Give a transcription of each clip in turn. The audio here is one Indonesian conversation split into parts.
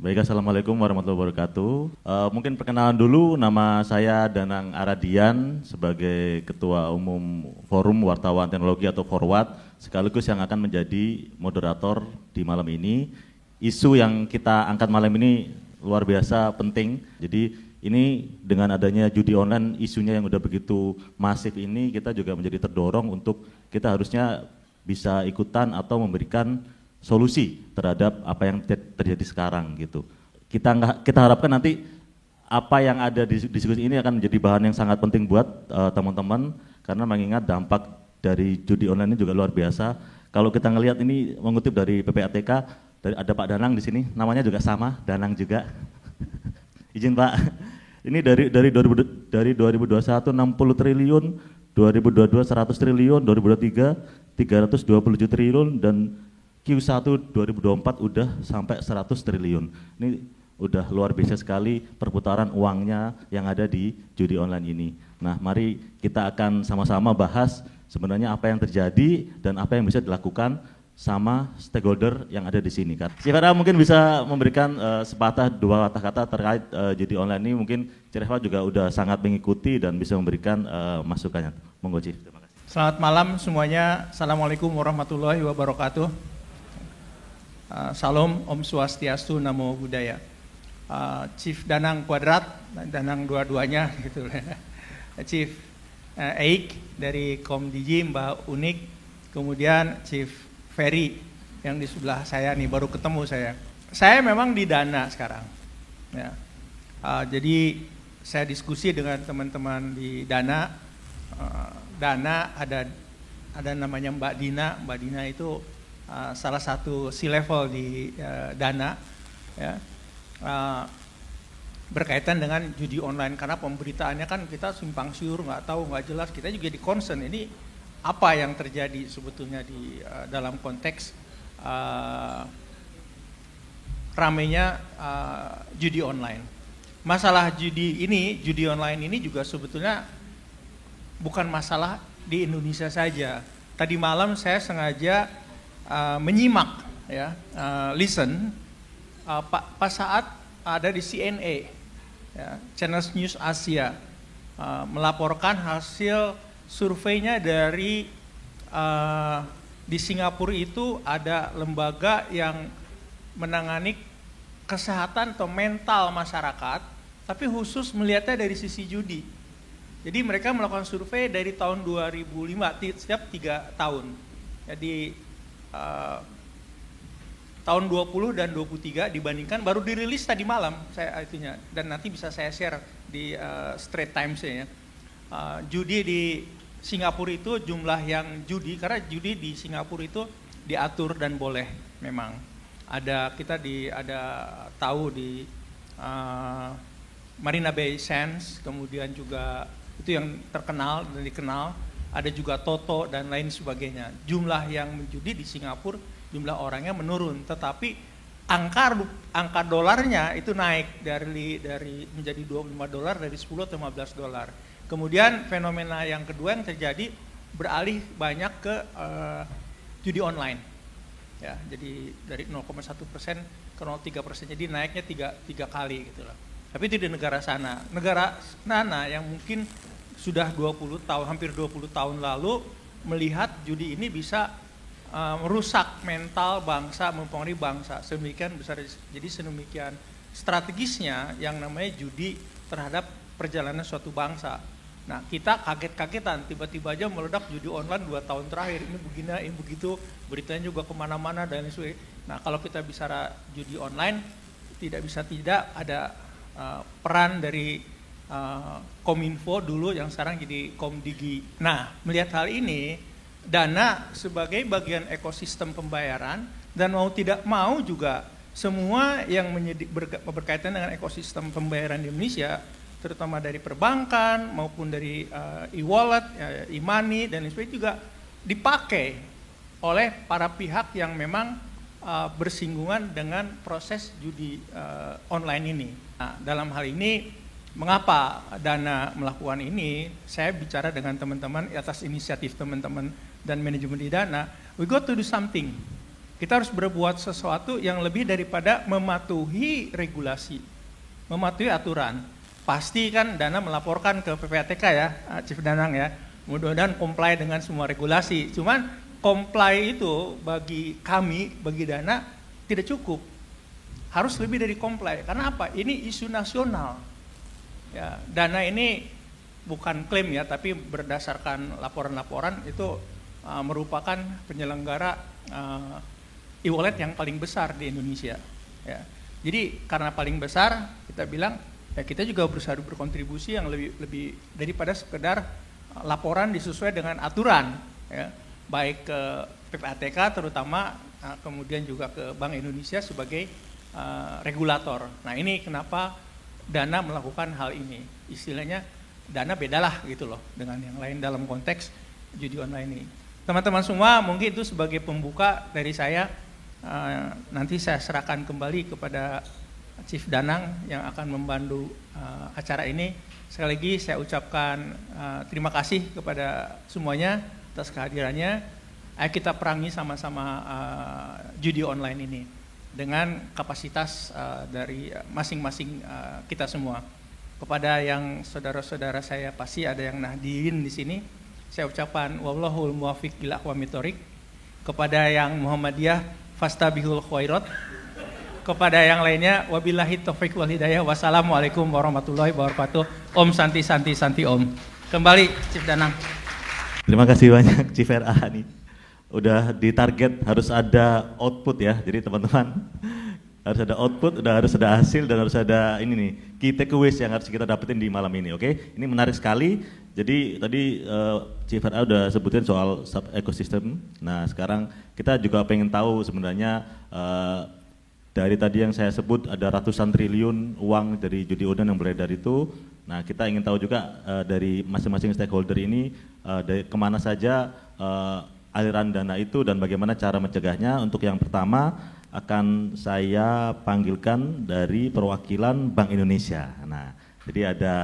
Baik, Assalamualaikum warahmatullahi wabarakatuh. Mungkin perkenalan dulu, nama saya Danang Aradian sebagai Ketua Umum Forum Wartawan Teknologi atau Forward, sekaligus yang akan menjadi moderator di malam ini. Isu yang kita angkat malam ini luar biasa penting, jadi ini dengan adanya judi online, isunya yang udah begitu masif ini, kita juga menjadi terdorong untuk kita harusnya bisa ikutan atau memberikan solusi terhadap apa yang terjadi sekarang gitu. Kita harapkan nanti apa yang ada di diskusi ini akan menjadi bahan yang sangat penting buat teman-teman, karena mengingat dampak dari judi online ini juga luar biasa. Kalau kita ngelihat ini mengutip dari PPATK, ada Pak Danang di sini, namanya juga sama, Danang juga. Izin Pak, ini dari 2021 60 triliun, 2022 100 triliun, 2023 327 triliun, dan Q1 2024 udah sampai 100 triliun. Ini udah luar biasa sekali perputaran uangnya yang ada di judi online ini. Nah, mari kita akan sama-sama bahas sebenarnya apa yang terjadi dan apa yang bisa dilakukan sama stakeholder yang ada di sini. Cifara mungkin bisa memberikan sepatah dua kata-kata terkait judi online ini. Mungkin Cireva juga udah sangat mengikuti dan bisa memberikan masukannya. Monggo Cif, terima kasih. Selamat malam semuanya. Assalamualaikum warahmatullahi wabarakatuh. Salam, Om Swastiastu, Namo Buddhaya. Chief Danang Kuadrat, Danang dua-duanya gitu. Chief Eik dari Komdigi, Mbak Unik, kemudian Chief Ferry yang di sebelah saya nih, baru ketemu saya. Saya memang di Dana sekarang. Ya. Jadi saya diskusi dengan teman-teman di Dana. Dana ada namanya Mbak Dina. Mbak Dina itu salah satu C-level di Dana, ya, berkaitan dengan judi online, karena pemberitaannya kan kita simpang siur, nggak tahu, nggak jelas. Kita juga di concern ini apa yang terjadi sebetulnya di dalam konteks ramainya judi online. Masalah judi online ini juga sebetulnya bukan masalah di Indonesia saja. Tadi malam saya sengaja menyimak, ya, listen pas saat ada di CNA, ya, Channel News Asia, melaporkan hasil surveinya dari di Singapura. Itu ada lembaga yang menangani kesehatan atau mental masyarakat, tapi khusus melihatnya dari sisi judi. Jadi mereka melakukan survei dari tahun 2005, setiap 3 tahun. Jadi tahun 20 dan 23 dibandingkan, baru dirilis tadi malam saya itunya, dan nanti bisa saya share di Straits Times ya. Judi di Singapura itu jumlah yang judi, karena judi di Singapura itu diatur dan boleh memang. Ada tahu di Marina Bay Sands, kemudian juga itu yang terkenal dan dikenal. Ada juga Toto dan lain sebagainya. Jumlah yang menjudi di Singapura, jumlah orangnya menurun, tetapi angka dolarnya itu naik dari menjadi $25 dari 10 atau $15. Kemudian fenomena yang kedua yang terjadi, beralih banyak ke judi online. Ya, jadi dari 0,1% ke 0,3%, jadi naiknya tiga kali gitu lah. Tapi itu di negara sana. Negara mana yang mungkin sudah 20 tahun, hampir 20 tahun lalu melihat judi ini bisa merusak mental bangsa, mempengaruhi bangsa sedemikian besar. Jadi sedemikian strategisnya yang namanya judi terhadap perjalanan suatu bangsa. Nah, kita kaget-kagetan, tiba-tiba aja meledak judi online 2 tahun terakhir. Ini begini, ini begitu, beritanya juga kemana-mana dan sebagainya. Nah, kalau kita bicara judi online, tidak bisa tidak ada peran dari Kominfo dulu yang sekarang jadi Komdigi. Nah, melihat hal ini, Dana sebagai bagian ekosistem pembayaran, dan mau tidak mau juga semua yang berkaitan dengan ekosistem pembayaran di Indonesia, terutama dari perbankan maupun dari e-wallet, e-money dan lain sebagainya, juga dipakai oleh para pihak yang memang bersinggungan dengan proses judi online ini. Nah, dalam hal ini, mengapa Dana melakukan ini? Saya bicara dengan teman-teman atas inisiatif teman-teman dan manajemen di Dana. We got to do something. Kita harus berbuat sesuatu yang lebih daripada mematuhi regulasi, mematuhi aturan. Pasti kan Dana melaporkan ke PPATK ya, Chief Danang ya. Mudah-mudahan comply dengan semua regulasi. Cuman comply itu bagi kami, bagi Dana tidak cukup. Harus lebih dari comply. Karena apa? Ini isu nasional. Ya, Dana ini bukan klaim ya, tapi berdasarkan laporan-laporan itu merupakan penyelenggara e-wallet yang paling besar di Indonesia. Ya. Jadi karena paling besar, kita bilang ya kita juga berusaha berkontribusi yang lebih daripada sekedar laporan disesuai dengan aturan, ya. Baik ke PPATK terutama, kemudian juga ke Bank Indonesia sebagai regulator. Nah ini kenapa Dana melakukan hal ini. Istilahnya Dana bedalah gitu loh dengan yang lain dalam konteks judi online ini. Teman-teman semua, mungkin itu sebagai pembuka dari saya. Nanti saya serahkan kembali kepada Chief Danang yang akan membantu acara ini. Sekali lagi saya ucapkan terima kasih kepada semuanya atas kehadirannya. Ayo kita perangi sama-sama judi online ini dengan kapasitas dari masing-masing kita semua. Kepada yang saudara-saudara saya pasti ada yang nahdirin di sini, saya ucapkan wallahul muwaffiq ila aqwamit thoriq. Kepada yang Muhammadiyah fastabihul khairat. Kepada yang lainnya wabillahi taufiq wal hidayah. Wassalamualaikum warahmatullahi wabarakatuh. Om Santi Santi Santi Om. Kembali Chief Danang. Terima kasih banyak Chief RA nih. Udah ditarget harus ada output ya. Jadi teman-teman harus ada output, harus ada hasil, dan harus ada ini nih key takeaways yang harus kita dapetin di malam ini. Oke, ini menarik sekali. Jadi tadi Chief RA udah sebutin soal sub ekosistem. Nah sekarang kita juga pengen tahu sebenarnya dari tadi yang saya sebut ada ratusan triliun uang dari judi online yang beredar itu. Nah kita ingin tahu juga dari masing-masing stakeholder ini dari kemana saja aliran dana itu dan bagaimana cara mencegahnya. Untuk yang pertama akan saya panggilkan dari perwakilan Bank Indonesia. Nah, jadi ada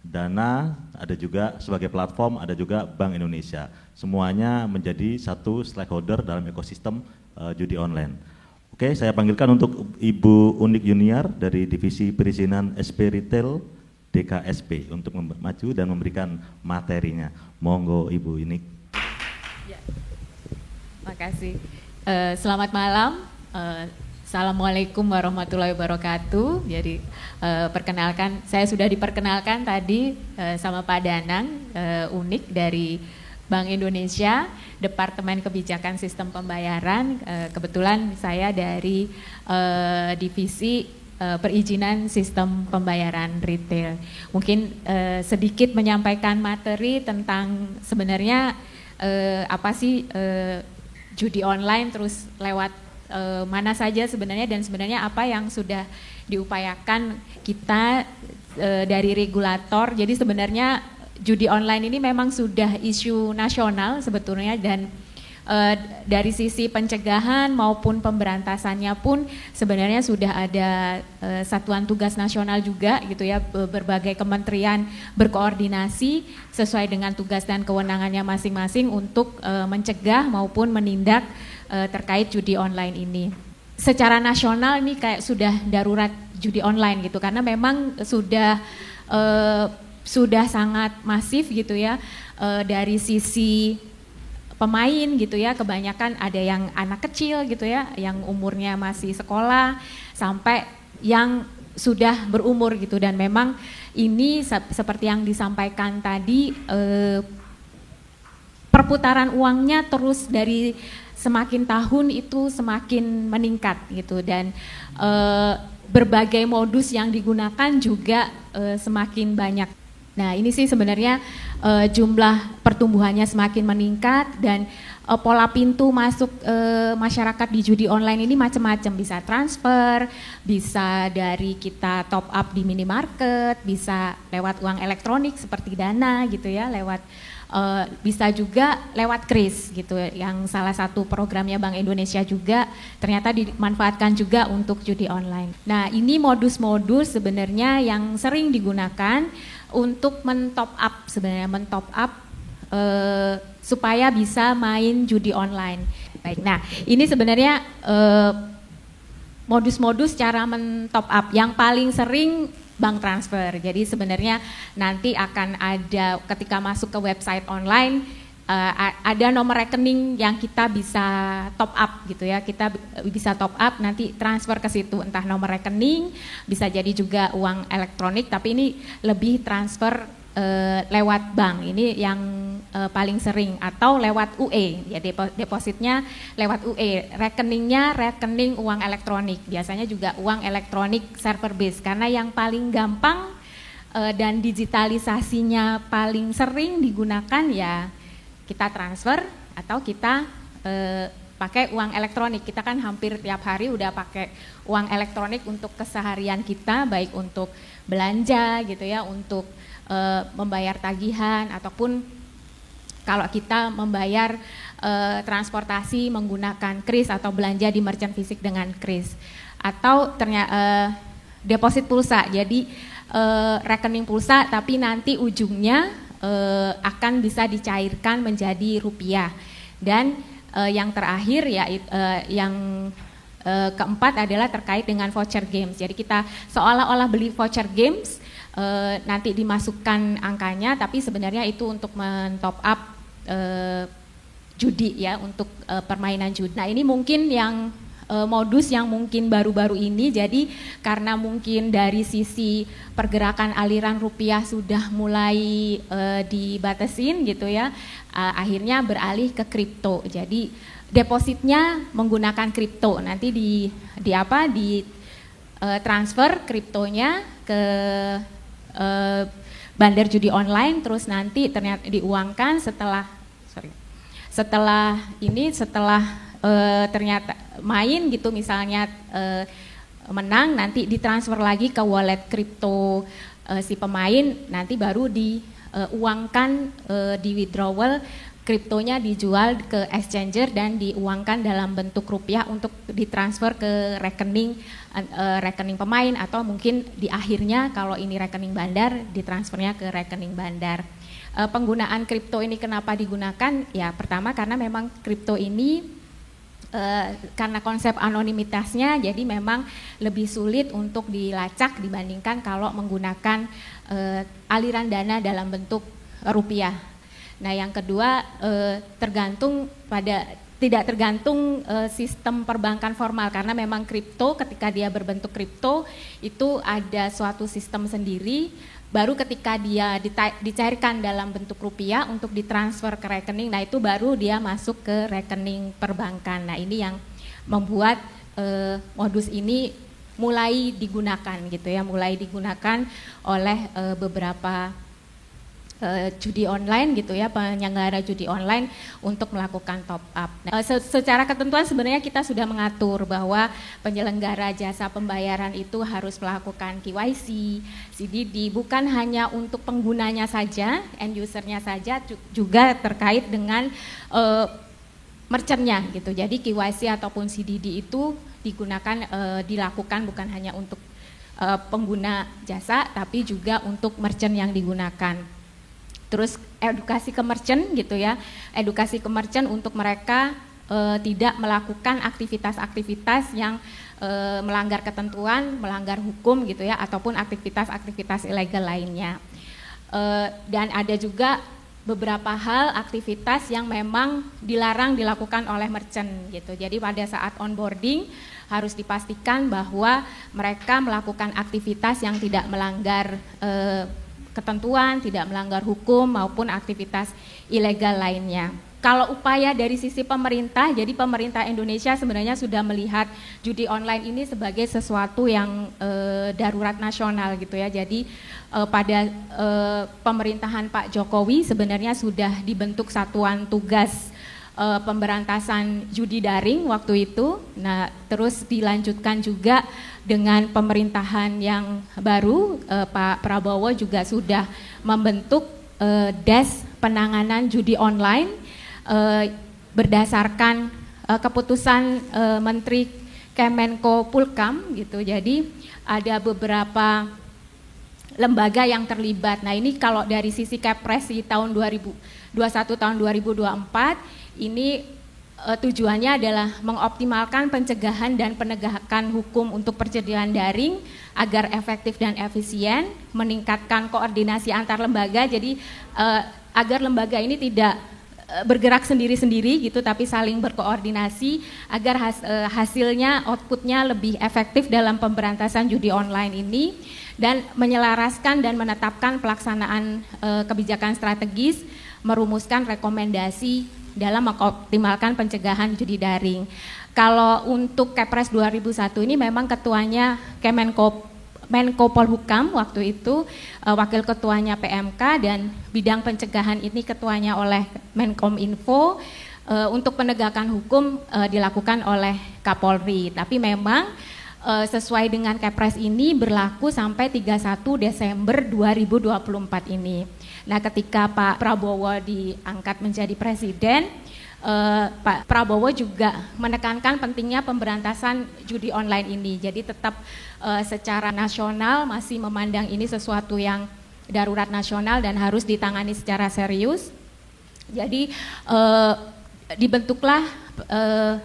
Dana, ada juga sebagai platform, ada juga Bank Indonesia. Semuanya menjadi satu stakeholder dalam ekosistem judi online. Oke, saya panggilkan untuk Ibu Unik Junior dari Divisi Perizinan SP Retail DKSP untuk maju dan memberikan materinya. Monggo Ibu Unik. Ya. Makasih. Selamat malam. Assalamualaikum warahmatullahi wabarakatuh. Jadi perkenalkan, saya sudah diperkenalkan tadi sama Pak Danang, Unik dari Bank Indonesia, Departemen Kebijakan Sistem Pembayaran. Kebetulan saya dari Divisi Perizinan Sistem Pembayaran Retail. Mungkin sedikit menyampaikan materi tentang sebenarnya apa sih judi online, terus lewat mana saja sebenarnya, dan sebenarnya apa yang sudah diupayakan kita dari regulator. Jadi sebenarnya judi online ini memang sudah isu nasional sebetulnya, dan dari sisi pencegahan maupun pemberantasannya pun sebenarnya sudah ada satuan tugas nasional juga gitu ya, berbagai kementerian berkoordinasi sesuai dengan tugas dan kewenangannya masing-masing untuk mencegah maupun menindak terkait judi online ini. Secara nasional ini kayak sudah darurat judi online gitu, karena memang sudah sangat masif gitu ya, dari sisi pemain gitu ya, kebanyakan ada yang anak kecil gitu ya, yang umurnya masih sekolah sampai yang sudah berumur gitu, dan memang ini seperti yang disampaikan tadi, perputaran uangnya terus dari semakin tahun itu semakin meningkat gitu, dan berbagai modus yang digunakan juga semakin banyak. Nah ini sih sebenarnya jumlah pertumbuhannya semakin meningkat, dan pola pintu masuk masyarakat di judi online ini macam-macam, bisa transfer, bisa dari kita top up di minimarket, bisa lewat uang elektronik seperti Dana gitu ya, lewat bisa juga lewat KRIS gitu, yang salah satu programnya Bank Indonesia juga ternyata dimanfaatkan juga untuk judi online. Nah ini modus-modus sebenarnya yang sering digunakan untuk mentop up supaya bisa main judi online. Baik, nah ini sebenarnya modus-modus cara men-top up yang paling sering bank transfer. Jadi sebenarnya nanti akan ada ketika masuk ke website online ada nomor rekening yang kita bisa top up gitu ya. Kita bisa top up nanti transfer ke situ, entah nomor rekening, bisa jadi juga uang elektronik, tapi ini lebih transfer lewat bank. Ini yang paling sering, atau lewat UE, ya depositnya lewat UE, rekeningnya rekening uang elektronik, biasanya juga uang elektronik server base, karena yang paling gampang dan digitalisasinya paling sering digunakan ya kita transfer atau kita pakai uang elektronik. Kita kan hampir tiap hari udah pakai uang elektronik untuk keseharian kita, baik untuk belanja gitu ya, untuk membayar tagihan, ataupun kalau kita membayar transportasi menggunakan kris atau belanja di merchant fisik dengan kris, atau ternyata deposit pulsa, jadi rekening pulsa tapi nanti ujungnya akan bisa dicairkan menjadi rupiah. Dan yang terakhir ya yang keempat adalah terkait dengan voucher games. Jadi kita seolah-olah beli voucher games, nanti dimasukkan angkanya, tapi sebenarnya itu untuk men-top up judi ya, untuk permainan judi. Nah ini mungkin yang modus yang mungkin baru-baru ini, jadi karena mungkin dari sisi pergerakan aliran rupiah sudah mulai dibatasin gitu ya, akhirnya beralih ke kripto. Jadi depositnya menggunakan kripto, nanti di transfer kriptonya ke bandar judi online, terus nanti ternyata diuangkan setelah ternyata main gitu, misalnya menang, nanti ditransfer lagi ke wallet kripto si pemain, nanti baru diuangkan, di withdrawal kriptonya, dijual ke exchanger dan diuangkan dalam bentuk rupiah untuk ditransfer ke rekening pemain, atau mungkin di akhirnya kalau ini rekening bandar ditransfernya ke rekening bandar. Penggunaan kripto ini kenapa digunakan? Ya pertama karena memang kripto ini karena konsep anonimitasnya, jadi memang lebih sulit untuk dilacak dibandingkan kalau menggunakan aliran dana dalam bentuk rupiah. Nah yang kedua tidak tergantung sistem perbankan formal, karena memang kripto ketika dia berbentuk kripto itu ada suatu sistem sendiri, baru ketika dia dicairkan dalam bentuk rupiah untuk ditransfer ke rekening, nah itu baru dia masuk ke rekening perbankan. Nah ini yang membuat modus ini mulai digunakan gitu ya, mulai digunakan oleh beberapa judi online gitu ya, penyelenggara judi online untuk melakukan top up. Nah, secara ketentuan sebenarnya kita sudah mengatur bahwa penyelenggara jasa pembayaran itu harus melakukan KYC, CDD, bukan hanya untuk penggunanya saja, end usernya saja, juga terkait dengan merchantnya gitu. Jadi KYC ataupun CDD itu dilakukan bukan hanya untuk pengguna jasa, tapi juga untuk merchant yang digunakan. Terus edukasi ke merchant gitu ya, edukasi ke merchant untuk mereka tidak melakukan aktivitas-aktivitas yang melanggar ketentuan, melanggar hukum gitu ya, ataupun aktivitas-aktivitas ilegal lainnya. Dan ada juga beberapa hal aktivitas yang memang dilarang dilakukan oleh merchant gitu. Jadi pada saat onboarding harus dipastikan bahwa mereka melakukan aktivitas yang tidak melanggar ketentuan, tidak melanggar hukum maupun aktivitas ilegal lainnya. Kalau upaya dari sisi pemerintah, jadi pemerintah Indonesia sebenarnya sudah melihat judi online ini sebagai sesuatu yang darurat nasional gitu ya. Jadi pada pemerintahan Pak Jokowi sebenarnya sudah dibentuk satuan tugas pemberantasan judi daring waktu itu. Nah, terus dilanjutkan juga dengan pemerintahan yang baru, Pak Prabowo juga sudah membentuk Des Penanganan Judi Online berdasarkan keputusan Menteri Kemenko Pulkam gitu. Jadi ada beberapa lembaga yang terlibat. Nah, ini kalau dari sisi Kepres di tahun 2021 tahun 2024 ini tujuannya adalah mengoptimalkan pencegahan dan penegakan hukum untuk perjudian daring agar efektif dan efisien, meningkatkan koordinasi antar lembaga, jadi agar lembaga ini tidak bergerak sendiri-sendiri gitu, tapi saling berkoordinasi agar hasilnya, outputnya lebih efektif dalam pemberantasan judi online ini, dan menyelaraskan dan menetapkan pelaksanaan kebijakan strategis, merumuskan rekomendasi dalam mengoptimalkan pencegahan judi daring. Kalau untuk Kepres 2001 ini memang ketuanya Menko Polhukam waktu itu, wakil ketuanya PMK, dan bidang pencegahan ini ketuanya oleh Menkominfo. Untuk penegakan hukum dilakukan oleh Kapolri, tapi memang sesuai dengan Kepres ini berlaku sampai 31 Desember 2024 ini. Nah, ketika Pak Prabowo diangkat menjadi presiden, Pak Prabowo juga menekankan pentingnya pemberantasan judi online ini. Jadi tetap secara nasional masih memandang ini sesuatu yang darurat nasional dan harus ditangani secara serius. Jadi dibentuklah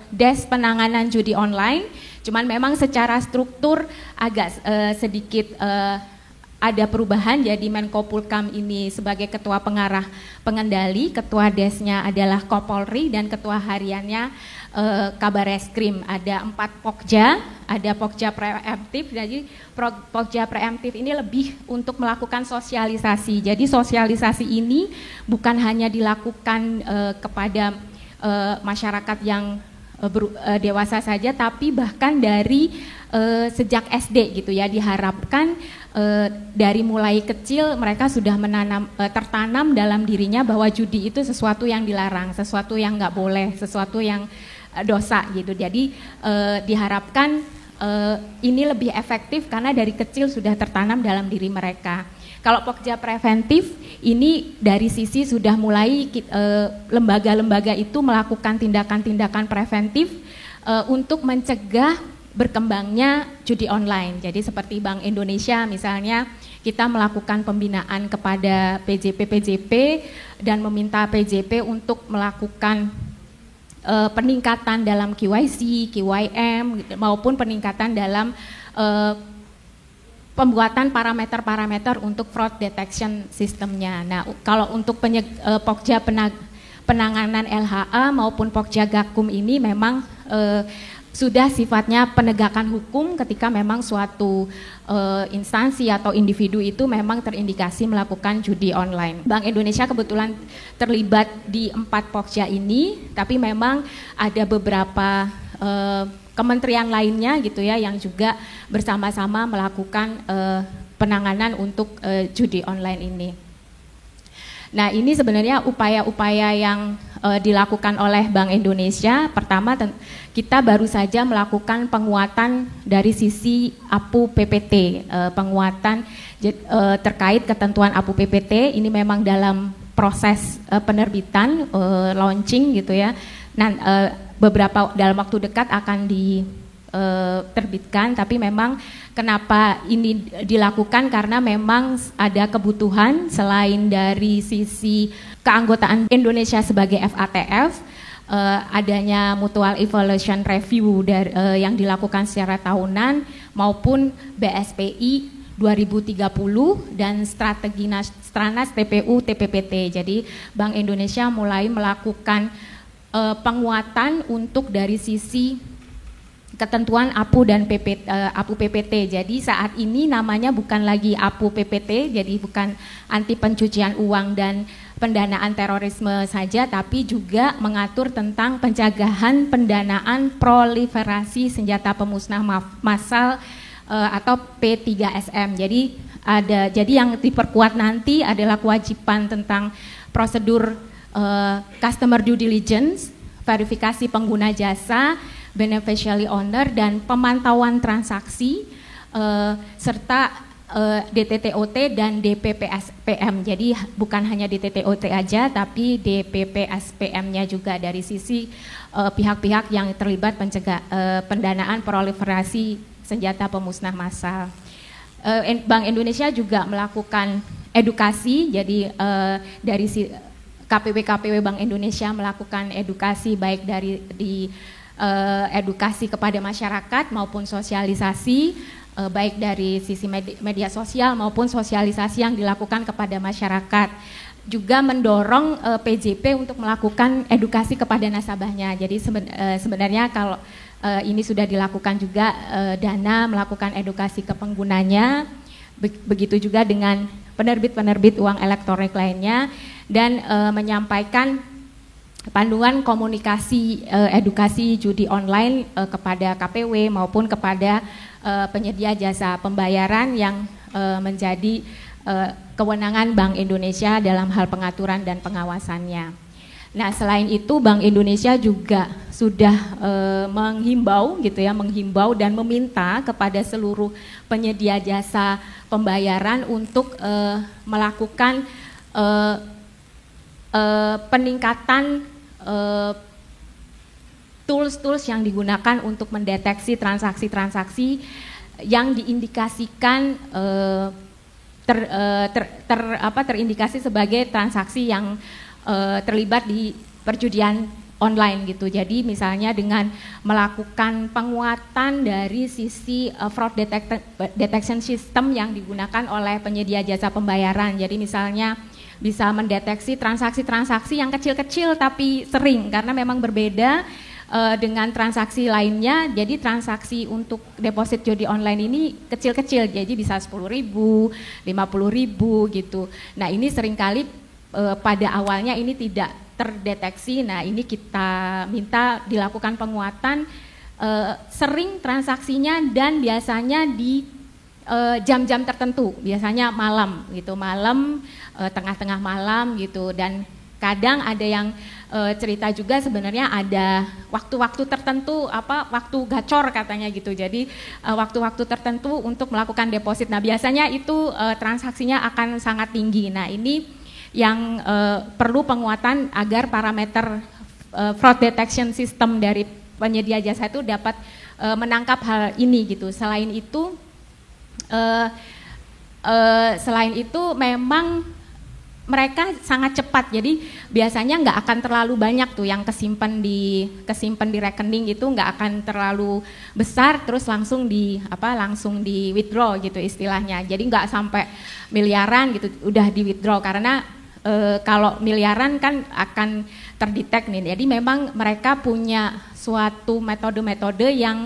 Des Penanganan Judi Online. Cuman memang secara struktur agak sedikit ada perubahan, jadi Menko Polhukam ini sebagai ketua pengarah pengendali, ketua desnya adalah Kapolri, dan ketua hariannya Kabareskrim. Ada 4 pokja, ada pokja preemptif, jadi pokja preemptif ini lebih untuk melakukan sosialisasi. Jadi sosialisasi ini bukan hanya dilakukan kepada masyarakat yang dewasa saja, tapi bahkan dari sejak SD gitu ya, diharapkan dari mulai kecil mereka sudah tertanam dalam dirinya bahwa judi itu sesuatu yang dilarang, sesuatu yang nggak boleh, sesuatu yang dosa gitu. Jadi diharapkan ini lebih efektif karena dari kecil sudah tertanam dalam diri mereka. Kalau pokja preventif ini dari sisi sudah mulai lembaga-lembaga itu melakukan tindakan-tindakan preventif untuk mencegah berkembangnya judi online. Jadi seperti Bank Indonesia misalnya, kita melakukan pembinaan kepada PJP dan meminta PJP untuk melakukan peningkatan dalam KYC, KYM maupun peningkatan dalam pembuatan parameter-parameter untuk fraud detection sistemnya. Nah, kalau untuk pokja penanganan LHA maupun pokja Gakum ini memang sudah sifatnya penegakan hukum ketika memang suatu instansi atau individu itu memang terindikasi melakukan judi online. Bank Indonesia kebetulan terlibat di 4 pokja ini, tapi memang ada beberapa kementerian lainnya gitu ya yang juga bersama-sama melakukan penanganan untuk judi online ini. Nah, ini sebenarnya upaya-upaya yang dilakukan oleh Bank Indonesia. Pertama, kita baru saja melakukan penguatan dari sisi APU PPT, penguatan terkait ketentuan APU PPT. Ini memang dalam proses penerbitan, launching gitu ya. Nah, beberapa dalam waktu dekat akan diterbitkan, tapi memang kenapa ini dilakukan karena memang ada kebutuhan selain dari sisi keanggotaan Indonesia sebagai FATF, adanya mutual evaluation review yang dilakukan secara tahunan maupun BSPI 2030 dan strategi Stranas TPU TPPT. Jadi Bank Indonesia mulai melakukan penguatan untuk dari sisi ketentuan APU dan APU PPT. Jadi saat ini namanya bukan lagi APU PPT, jadi bukan anti pencucian uang dan pendanaan terorisme saja, tapi juga mengatur tentang pencegahan pendanaan proliferasi senjata pemusnah massal atau P3SM. Jadi yang diperkuat nanti adalah kewajiban tentang prosedur customer due diligence, verifikasi pengguna jasa, beneficiary owner, dan pemantauan transaksi serta DTTOT dan DPPSPM. Jadi bukan hanya DTTOT aja, tapi DPPSPM-nya juga dari sisi pihak-pihak yang terlibat pendanaan proliferasi senjata pemusnah massal. Bank Indonesia juga melakukan edukasi, jadi KPW Bank Indonesia melakukan edukasi baik dari edukasi kepada masyarakat maupun sosialisasi baik dari sisi media sosial maupun sosialisasi yang dilakukan kepada masyarakat. Juga mendorong PJP untuk melakukan edukasi kepada nasabahnya. Jadi sebenarnya kalau ini sudah dilakukan juga Dana melakukan edukasi ke penggunanya, begitu juga dengan penerbit-penerbit uang elektronik lainnya, dan menyampaikan panduan komunikasi edukasi judi online kepada KPW maupun kepada penyedia jasa pembayaran yang menjadi kewenangan Bank Indonesia dalam hal pengaturan dan pengawasannya. Nah, selain itu Bank Indonesia juga sudah menghimbau dan meminta kepada seluruh penyedia jasa pembayaran untuk melakukan peningkatan tools yang digunakan untuk mendeteksi transaksi-transaksi yang diindikasikan terindikasi sebagai transaksi yang terlibat di perjudian online gitu. Jadi misalnya dengan melakukan penguatan dari sisi fraud detection system yang digunakan oleh penyedia jasa pembayaran. Jadi misalnya bisa mendeteksi transaksi-transaksi yang kecil-kecil tapi sering, karena memang berbeda dengan transaksi lainnya. Jadi transaksi untuk deposit judi online ini kecil-kecil, jadi bisa 10.000, 50.000 gitu. Nah, ini seringkali pada awalnya ini tidak terdeteksi. Nah, ini kita minta dilakukan penguatan sering transaksinya dan biasanya di jam-jam tertentu, biasanya malam gitu, tengah-tengah malam gitu. Dan kadang ada yang cerita juga sebenarnya ada waktu-waktu tertentu, waktu gacor katanya gitu. Jadi waktu-waktu tertentu untuk melakukan deposit. Nah, biasanya itu transaksinya akan sangat tinggi. Nah, ini yang perlu penguatan agar parameter fraud detection system dari penyedia jasa itu dapat menangkap hal ini gitu. Selain itu memang mereka sangat cepat, jadi biasanya nggak akan terlalu banyak tuh yang kesimpan di rekening, itu nggak akan terlalu besar, terus langsung di withdraw gitu istilahnya. Jadi nggak sampai miliaran gitu udah di withdraw, karena kalau miliaran kan akan terdetek nih. Jadi memang mereka punya suatu metode-metode yang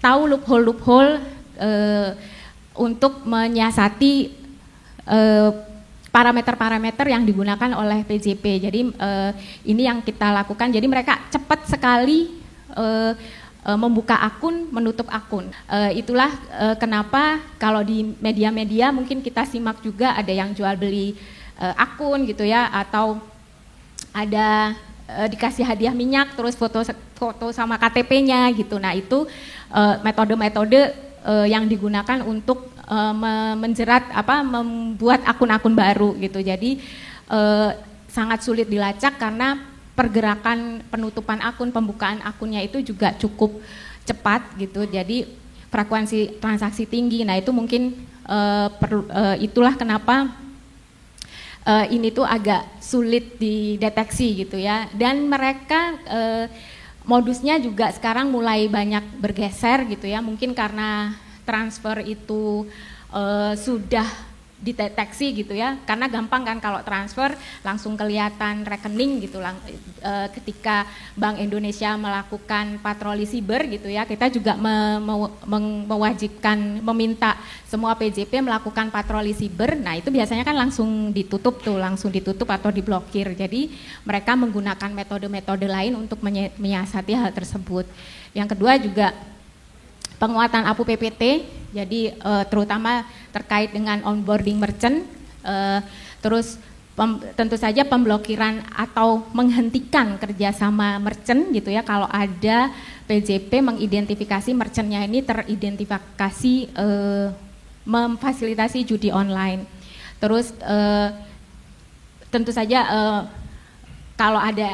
tahu loophole untuk menyiasati parameter-parameter yang digunakan oleh PJP. Jadi ini yang kita lakukan. Jadi mereka cepat sekali membuka akun, menutup akun. Itulah kenapa kalau di media-media mungkin kita simak juga ada yang jual beli akun gitu ya, atau ada dikasih hadiah minyak terus foto sama KTP-nya gitu. Nah, itu metode-metode yang digunakan untuk menjerat membuat akun-akun baru gitu. Jadi sangat sulit dilacak karena pergerakan penutupan akun, pembukaan akunnya itu juga cukup cepat gitu. Jadi frekuensi transaksi tinggi. Nah, itu mungkin itulah kenapa ini tuh agak sulit dideteksi gitu ya. Dan mereka modusnya juga sekarang mulai banyak bergeser gitu ya, mungkin karena transfer itu sudah dideteksi gitu ya, karena gampang kan kalau transfer langsung kelihatan rekening gitu. Ketika Bank Indonesia melakukan patroli siber gitu ya, kita juga mewajibkan, meminta semua PJP melakukan patroli siber. Nah, itu biasanya kan langsung ditutup atau diblokir. Jadi mereka menggunakan metode-metode lain untuk menyiasati hal tersebut. Yang kedua juga penguatan APU PPT, jadi terutama terkait dengan onboarding merchant, terus tentu saja pemblokiran atau menghentikan kerjasama merchant gitu ya, kalau ada PJP mengidentifikasi merchantnya ini teridentifikasi memfasilitasi judi online. Terus tentu saja kalau ada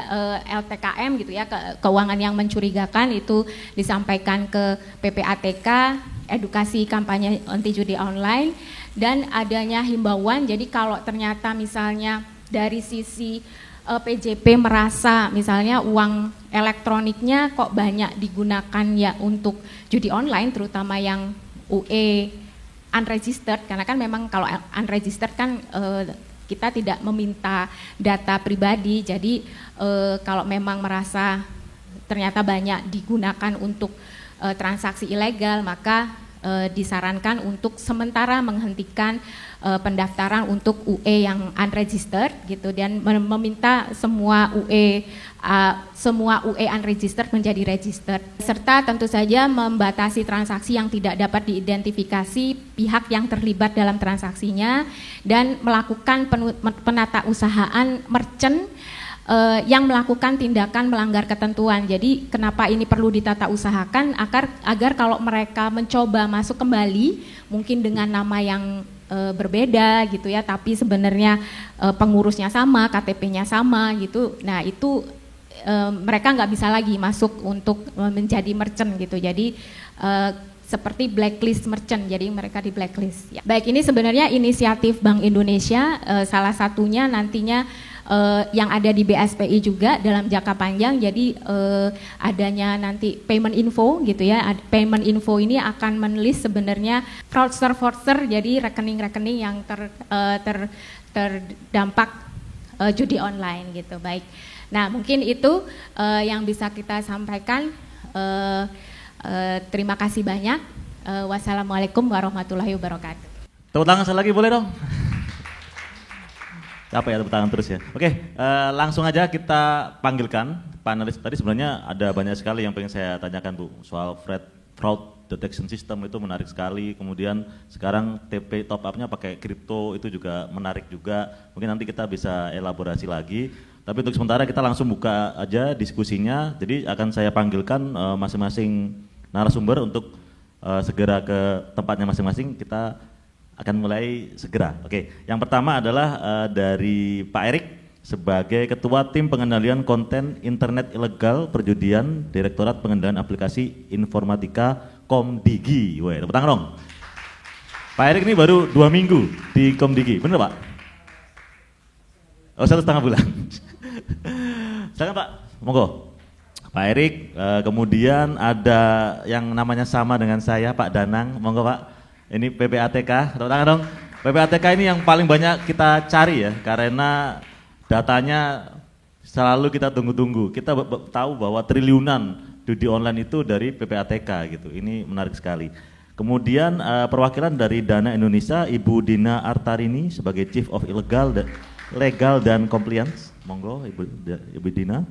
LTKM gitu ya, keuangan yang mencurigakan, itu disampaikan ke PPATK, edukasi kampanye anti judi online. dan adanya himbauan. Jadi kalau ternyata misalnya dari sisi PJP merasa misalnya uang elektroniknya kok banyak digunakan ya untuk judi online, terutama yang UE unregistered, karena kan memang kalau unregistered kan kita tidak meminta data pribadi, jadi kalau memang merasa ternyata banyak digunakan untuk transaksi ilegal, maka disarankan untuk sementara menghentikan pendaftaran untuk UE yang unregistered gitu, dan meminta semua UE unregistered menjadi registered, serta tentu saja membatasi transaksi yang tidak dapat diidentifikasi pihak yang terlibat dalam transaksinya, dan melakukan penatausahaan merchant yang melakukan tindakan melanggar ketentuan. Jadi kenapa ini perlu ditata usahakan agar kalau mereka mencoba masuk kembali mungkin dengan nama yang berbeda gitu ya, tapi sebenarnya pengurusnya sama, KTP-nya sama gitu. Nah itu mereka nggak bisa lagi masuk untuk menjadi merchant gitu. Jadi seperti blacklist merchant, jadi mereka di blacklist. Ya. Baik, ini sebenarnya inisiatif Bank Indonesia, salah satunya nantinya yang ada di BSPI juga dalam jangka panjang. Jadi adanya nanti payment info gitu ya. Payment info ini akan menulis sebenarnya fraudster, jadi rekening-rekening yang terdampak judi online gitu. Baik. Nah, mungkin itu yang bisa kita sampaikan. Terima kasih banyak. Wassalamualaikum warahmatullahi wabarakatuh. Tepuk tangan sekali lagi boleh dong? Capek ya tepuk tangan terus ya. Oke, langsung aja kita panggilkan panelis. Tadi sebenarnya ada banyak sekali yang pengen saya tanyakan Bu, soal fraud detection system itu menarik sekali. Kemudian sekarang TP top up-nya pakai kripto itu juga menarik juga. Mungkin nanti kita bisa elaborasi lagi. Tapi untuk sementara kita langsung buka aja diskusinya. Jadi akan saya panggilkan masing-masing narasumber untuk segera ke tempatnya masing-masing. Kita akan mulai segera. Oke, yang pertama adalah dari Pak Erik sebagai Ketua Tim Pengendalian Konten Internet Ilegal Perjudian Direktorat Pengendalian Aplikasi Informatika Komdigi. Weh, tepuk tangan dong. Pak Erik ini baru 2 minggu di Komdigi, bener Pak? Oh, 1,5 bulan. Silakan Pak, monggo. Pak Erik, kemudian ada yang namanya sama dengan saya, Pak Danang, monggo Pak. Ini PPATK, tepuk tangan dong. PPATK ini yang paling banyak kita cari ya, karena datanya selalu kita tunggu-tunggu. Kita tahu bahwa triliunan judi online itu dari PPATK gitu. Ini menarik sekali. Kemudian perwakilan dari Dana Indonesia, Ibu Dina Artarini sebagai Chief of Legal dan Compliance. Monggo Ibu Dina.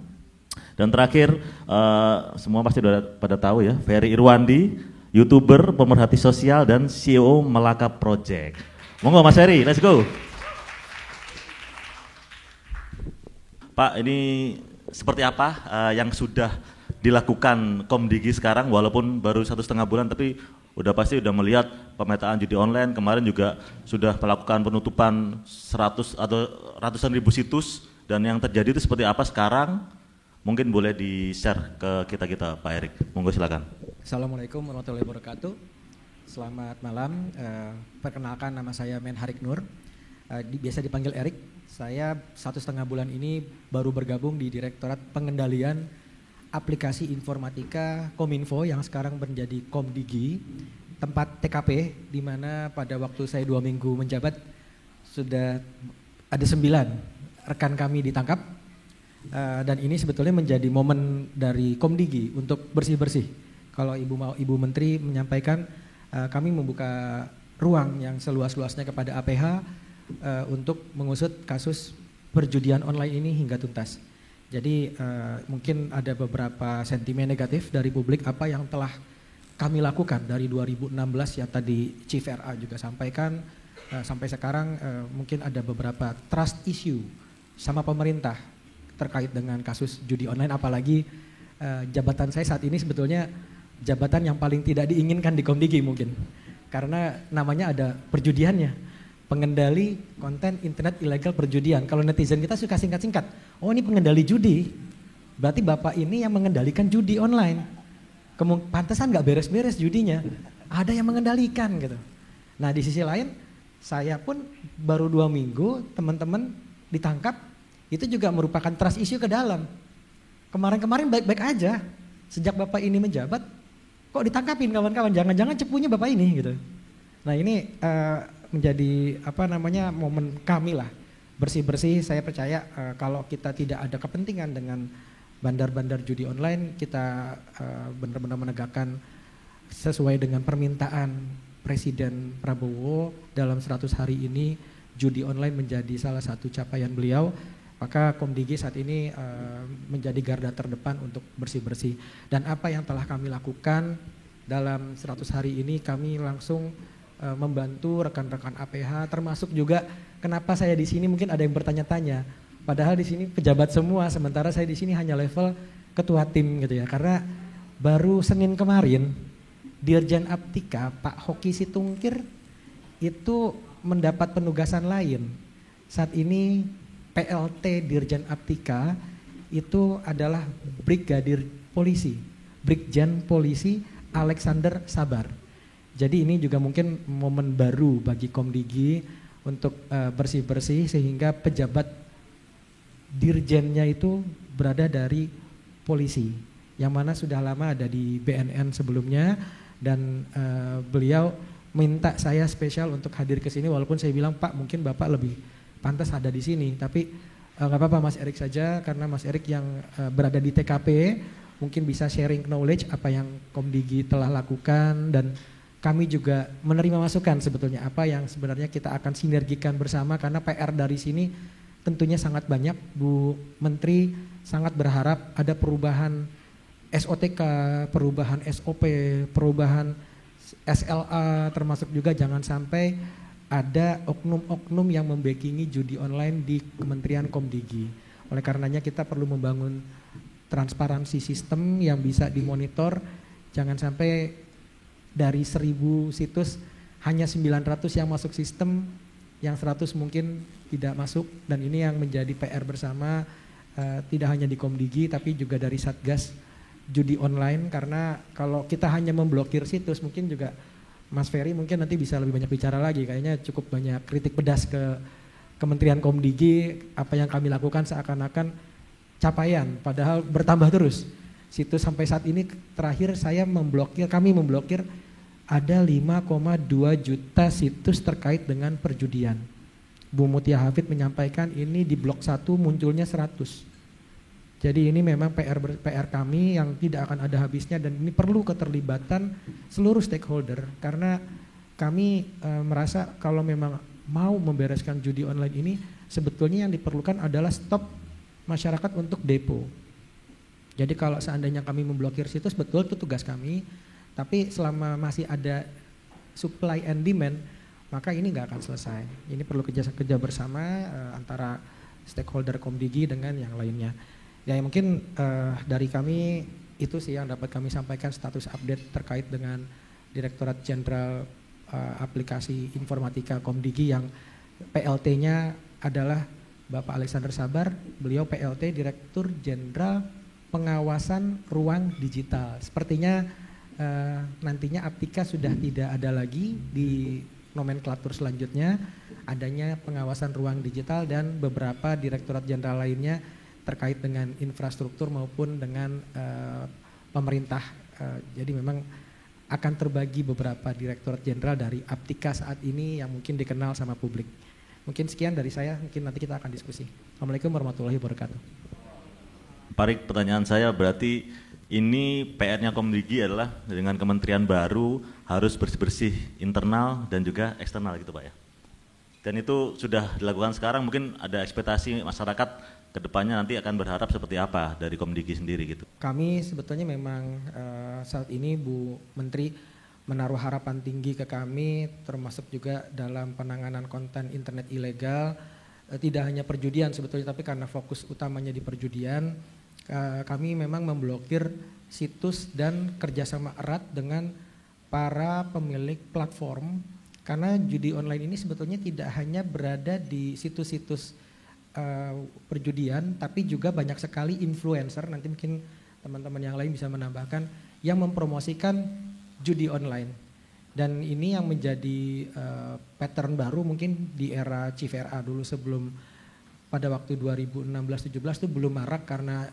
Dan terakhir semua pasti sudah pada tahu ya, Ferry Irwandi, YouTuber, pemerhati sosial dan CEO Melaka Project. Monggo Mas Ferry, let's go. Pak, ini seperti apa yang sudah dilakukan Komdigi sekarang, walaupun baru 1,5 bulan, tapi pasti udah melihat pemetaan judi online. Kemarin juga sudah melakukan penutupan 100 atau ratusan ribu situs, dan yang terjadi itu seperti apa sekarang? Mungkin boleh di-share ke kita Pak Erik. Monggo silakan. Assalamualaikum warahmatullahi wabarakatuh. Selamat malam. Perkenalkan, nama saya Menharik Nur. Biasa dipanggil Erik. Saya 1,5 bulan ini baru bergabung di Direktorat Pengendalian Aplikasi Informatika Kominfo yang sekarang menjadi Komdigi, tempat TKP di mana pada waktu saya 2 minggu menjabat sudah ada 9 rekan kami ditangkap. Dan ini sebetulnya menjadi momen dari Komdigi untuk bersih-bersih. Kalau Ibu Menteri menyampaikan kami membuka ruang yang seluas-luasnya kepada APH untuk mengusut kasus perjudian online ini hingga tuntas. Jadi mungkin ada beberapa sentimen negatif dari publik apa yang telah kami lakukan dari 2016 yang tadi Chief RA juga sampaikan sampai sekarang. Mungkin ada beberapa trust issue sama pemerintah terkait dengan kasus judi online, apalagi jabatan saya saat ini sebetulnya jabatan yang paling tidak diinginkan di Komdigi mungkin, karena namanya ada perjudiannya, pengendali konten internet ilegal perjudian. Kalau netizen kita suka singkat-singkat, oh ini pengendali judi, berarti Bapak ini yang mengendalikan judi online. Pantesan nggak beres-beres judinya, ada yang mengendalikan gitu. Nah di sisi lain saya pun baru 2 minggu teman-teman ditangkap, itu juga merupakan trust issue ke dalam. Kemarin-kemarin baik-baik aja, sejak Bapak ini menjabat, kok ditangkapin kawan-kawan, jangan-jangan cepunya Bapak ini gitu. Nah ini menjadi momen kami lah, bersih-bersih. Saya percaya kalau kita tidak ada kepentingan dengan bandar-bandar judi online, kita benar-benar menegakkan sesuai dengan permintaan Presiden Prabowo dalam 100 hari ini judi online menjadi salah satu capaian beliau, maka Komdigi saat ini menjadi garda terdepan untuk bersih-bersih. Dan apa yang telah kami lakukan dalam 100 hari ini, kami langsung membantu rekan-rekan APH, termasuk juga kenapa saya di sini, mungkin ada yang bertanya-tanya. Padahal di sini pejabat semua, sementara saya di sini hanya level ketua tim gitu ya. Karena baru Senin kemarin Dirjen Aptika Pak Hoki Situngkir itu mendapat penugasan lain. Saat ini PLT Dirjen Aptika itu adalah Brigadir Polisi, Brigjen Polisi Alexander Sabar. Jadi ini juga mungkin momen baru bagi Komdigi untuk bersih-bersih sehingga pejabat dirjennya itu berada dari polisi, yang mana sudah lama ada di BNN sebelumnya. Dan beliau minta saya spesial untuk hadir ke sini, walaupun saya bilang Pak mungkin Bapak lebih pantas ada di sini, tapi nggak apa-apa Mas Erik saja, karena Mas Erik yang berada di TKP mungkin bisa sharing knowledge apa yang Komdigi telah lakukan, dan kami juga menerima masukan sebetulnya apa yang sebenarnya kita akan sinergikan bersama, karena PR dari sini tentunya sangat banyak. Bu Menteri sangat berharap ada perubahan SOTK, perubahan SOP, perubahan SLA, termasuk juga jangan sampai ada oknum-oknum yang membackingi judi online di Kementerian Komdigi. Oleh karenanya kita perlu membangun transparansi sistem yang bisa dimonitor, jangan sampai dari 1000 situs hanya 900 yang masuk sistem, yang 100 mungkin tidak masuk, dan ini yang menjadi PR bersama tidak hanya di Komdigi tapi juga dari Satgas Judi Online, karena kalau kita hanya memblokir situs, mungkin juga Mas Ferry mungkin nanti bisa lebih banyak bicara lagi, kayaknya cukup banyak kritik pedas ke Kementerian Komdigi, apa yang kami lakukan seakan-akan capaian, padahal bertambah terus. Situs sampai saat ini terakhir kami memblokir ada 5,2 juta situs terkait dengan perjudian. Bu Mutia Hafid menyampaikan ini di blok 1 munculnya 100. Jadi ini memang PR kami yang tidak akan ada habisnya, dan ini perlu keterlibatan seluruh stakeholder, karena kami merasa kalau memang mau membereskan judi online ini, sebetulnya yang diperlukan adalah stop masyarakat untuk depo. Jadi kalau seandainya kami memblokir situs, betul itu tugas kami, tapi selama masih ada supply and demand, maka ini nggak akan selesai. Ini perlu kerja bersama antara stakeholder Komdigi dengan yang lainnya. Ya mungkin dari kami itu sih yang dapat kami sampaikan status update terkait dengan Direktorat Jenderal Aplikasi Informatika Komdigi, yang PLT-nya adalah Bapak Alexander Sabar, beliau PLT Direktur Jenderal Pengawasan Ruang Digital. Sepertinya nantinya Aptika sudah tidak ada lagi di nomenklatur selanjutnya, adanya pengawasan ruang digital dan beberapa direktorat jenderal lainnya terkait dengan infrastruktur maupun dengan pemerintah. Jadi memang akan terbagi beberapa direktorat jenderal dari Aptika saat ini yang mungkin dikenal sama publik. Mungkin sekian dari saya, mungkin nanti kita akan diskusi. Assalamualaikum warahmatullahi wabarakatuh. Parik, pertanyaan saya berarti ini PR-nya Komdigi adalah dengan kementerian baru harus bersih-bersih internal dan juga eksternal gitu Pak ya. Dan itu sudah dilakukan sekarang, mungkin ada ekspektasi masyarakat kedepannya nanti akan berharap seperti apa dari Komdigi sendiri gitu. Kami sebetulnya memang saat ini Bu Menteri menaruh harapan tinggi ke kami, termasuk juga dalam penanganan konten internet ilegal, tidak hanya perjudian sebetulnya, tapi karena fokus utamanya di perjudian, kami memang memblokir situs dan kerjasama erat dengan para pemilik platform, karena judi online ini sebetulnya tidak hanya berada di situs-situs perjudian, tapi juga banyak sekali influencer, nanti mungkin teman-teman yang lain bisa menambahkan, yang mempromosikan judi online. Dan ini yang menjadi pattern baru mungkin di era Chief RA dulu, sebelum pada waktu 2016-17 itu belum marak karena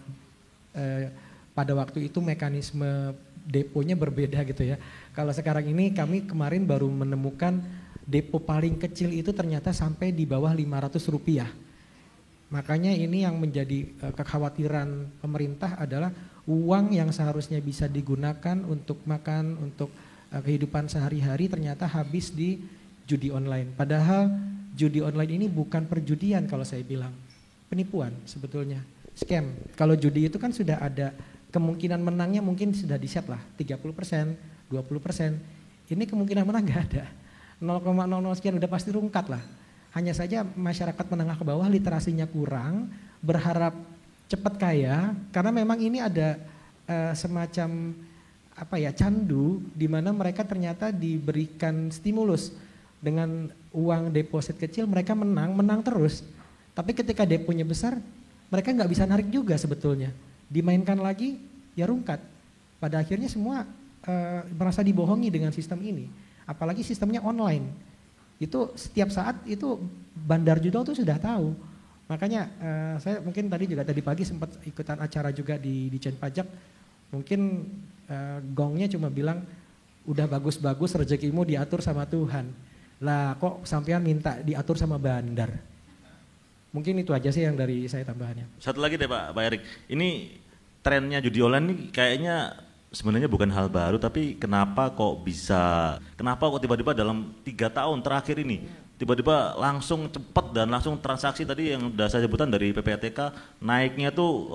pada waktu itu mekanisme deponya berbeda gitu ya. Kalau sekarang ini kami kemarin baru menemukan depo paling kecil itu ternyata sampai di bawah Rp500. Makanya ini yang menjadi kekhawatiran pemerintah adalah uang yang seharusnya bisa digunakan untuk makan, untuk kehidupan sehari-hari ternyata habis di judi online. Padahal judi online ini bukan perjudian kalau saya bilang, penipuan sebetulnya, scam. Kalau judi itu kan sudah ada kemungkinan menangnya, mungkin sudah di-set lah 30%, 20%. Ini kemungkinan menang nggak ada, 0,00 sekian udah pasti rungkat lah. Hanya saja masyarakat menengah ke bawah literasinya kurang, berharap cepat kaya, karena memang ini ada semacam candu di mana mereka ternyata diberikan stimulus dengan uang deposit kecil, mereka menang terus. Tapi ketika deponya besar, mereka nggak bisa narik juga sebetulnya. Dimainkan lagi, ya rungkat. Pada akhirnya semua merasa dibohongi dengan sistem ini. Apalagi sistemnya online. Itu setiap saat itu bandar judol tuh sudah tahu. Makanya saya mungkin tadi pagi sempat ikutan acara juga di Ditjen Pajak. Mungkin gongnya cuma bilang, udah bagus-bagus rezekimu diatur sama Tuhan. Lah kok sampean minta diatur sama bandar? Mungkin itu aja sih yang dari saya tambahannya. Satu lagi deh Pak Erik, ini trennya judi online ini kayaknya sebenarnya bukan hal baru, tapi kenapa kok tiba-tiba dalam 3 tahun terakhir ini tiba-tiba langsung cepat dan langsung transaksi tadi yang sudah saya sebutkan dari PPATK naiknya tuh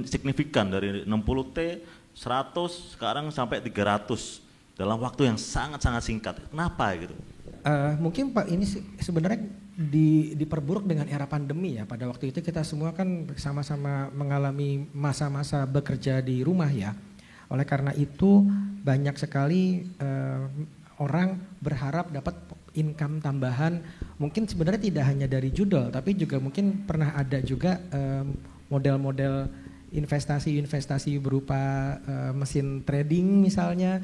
signifikan dari 60T, 100 sekarang sampai 300 dalam waktu yang sangat-sangat singkat. Kenapa gitu? Mungkin Pak ini sebenarnya diperburuk dengan era pandemi ya. Pada waktu itu kita semua kan sama-sama mengalami masa-masa bekerja di rumah ya. Oleh karena itu banyak sekali orang berharap dapat income tambahan. Mungkin sebenarnya tidak hanya dari judol, tapi juga mungkin pernah ada juga model-model investasi berupa mesin trading misalnya,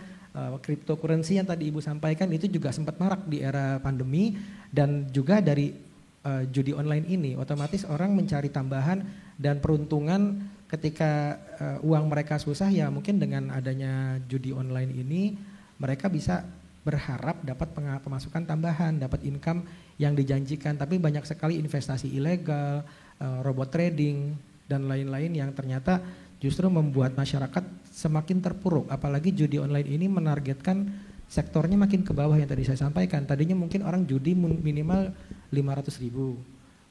cryptocurrency yang tadi Ibu sampaikan itu juga sempat marak di era pandemi. Dan juga dari judi online ini otomatis orang mencari tambahan dan peruntungan ketika uang mereka susah, ya mungkin dengan adanya judi online ini mereka bisa berharap dapat pemasukan tambahan, dapat income yang dijanjikan. Tapi banyak sekali investasi ilegal, robot trading dan lain-lain yang ternyata justru membuat masyarakat semakin terpuruk. Apalagi judi online ini menargetkan sektornya makin ke bawah yang tadi saya sampaikan. Tadinya mungkin orang judi minimal 500.000.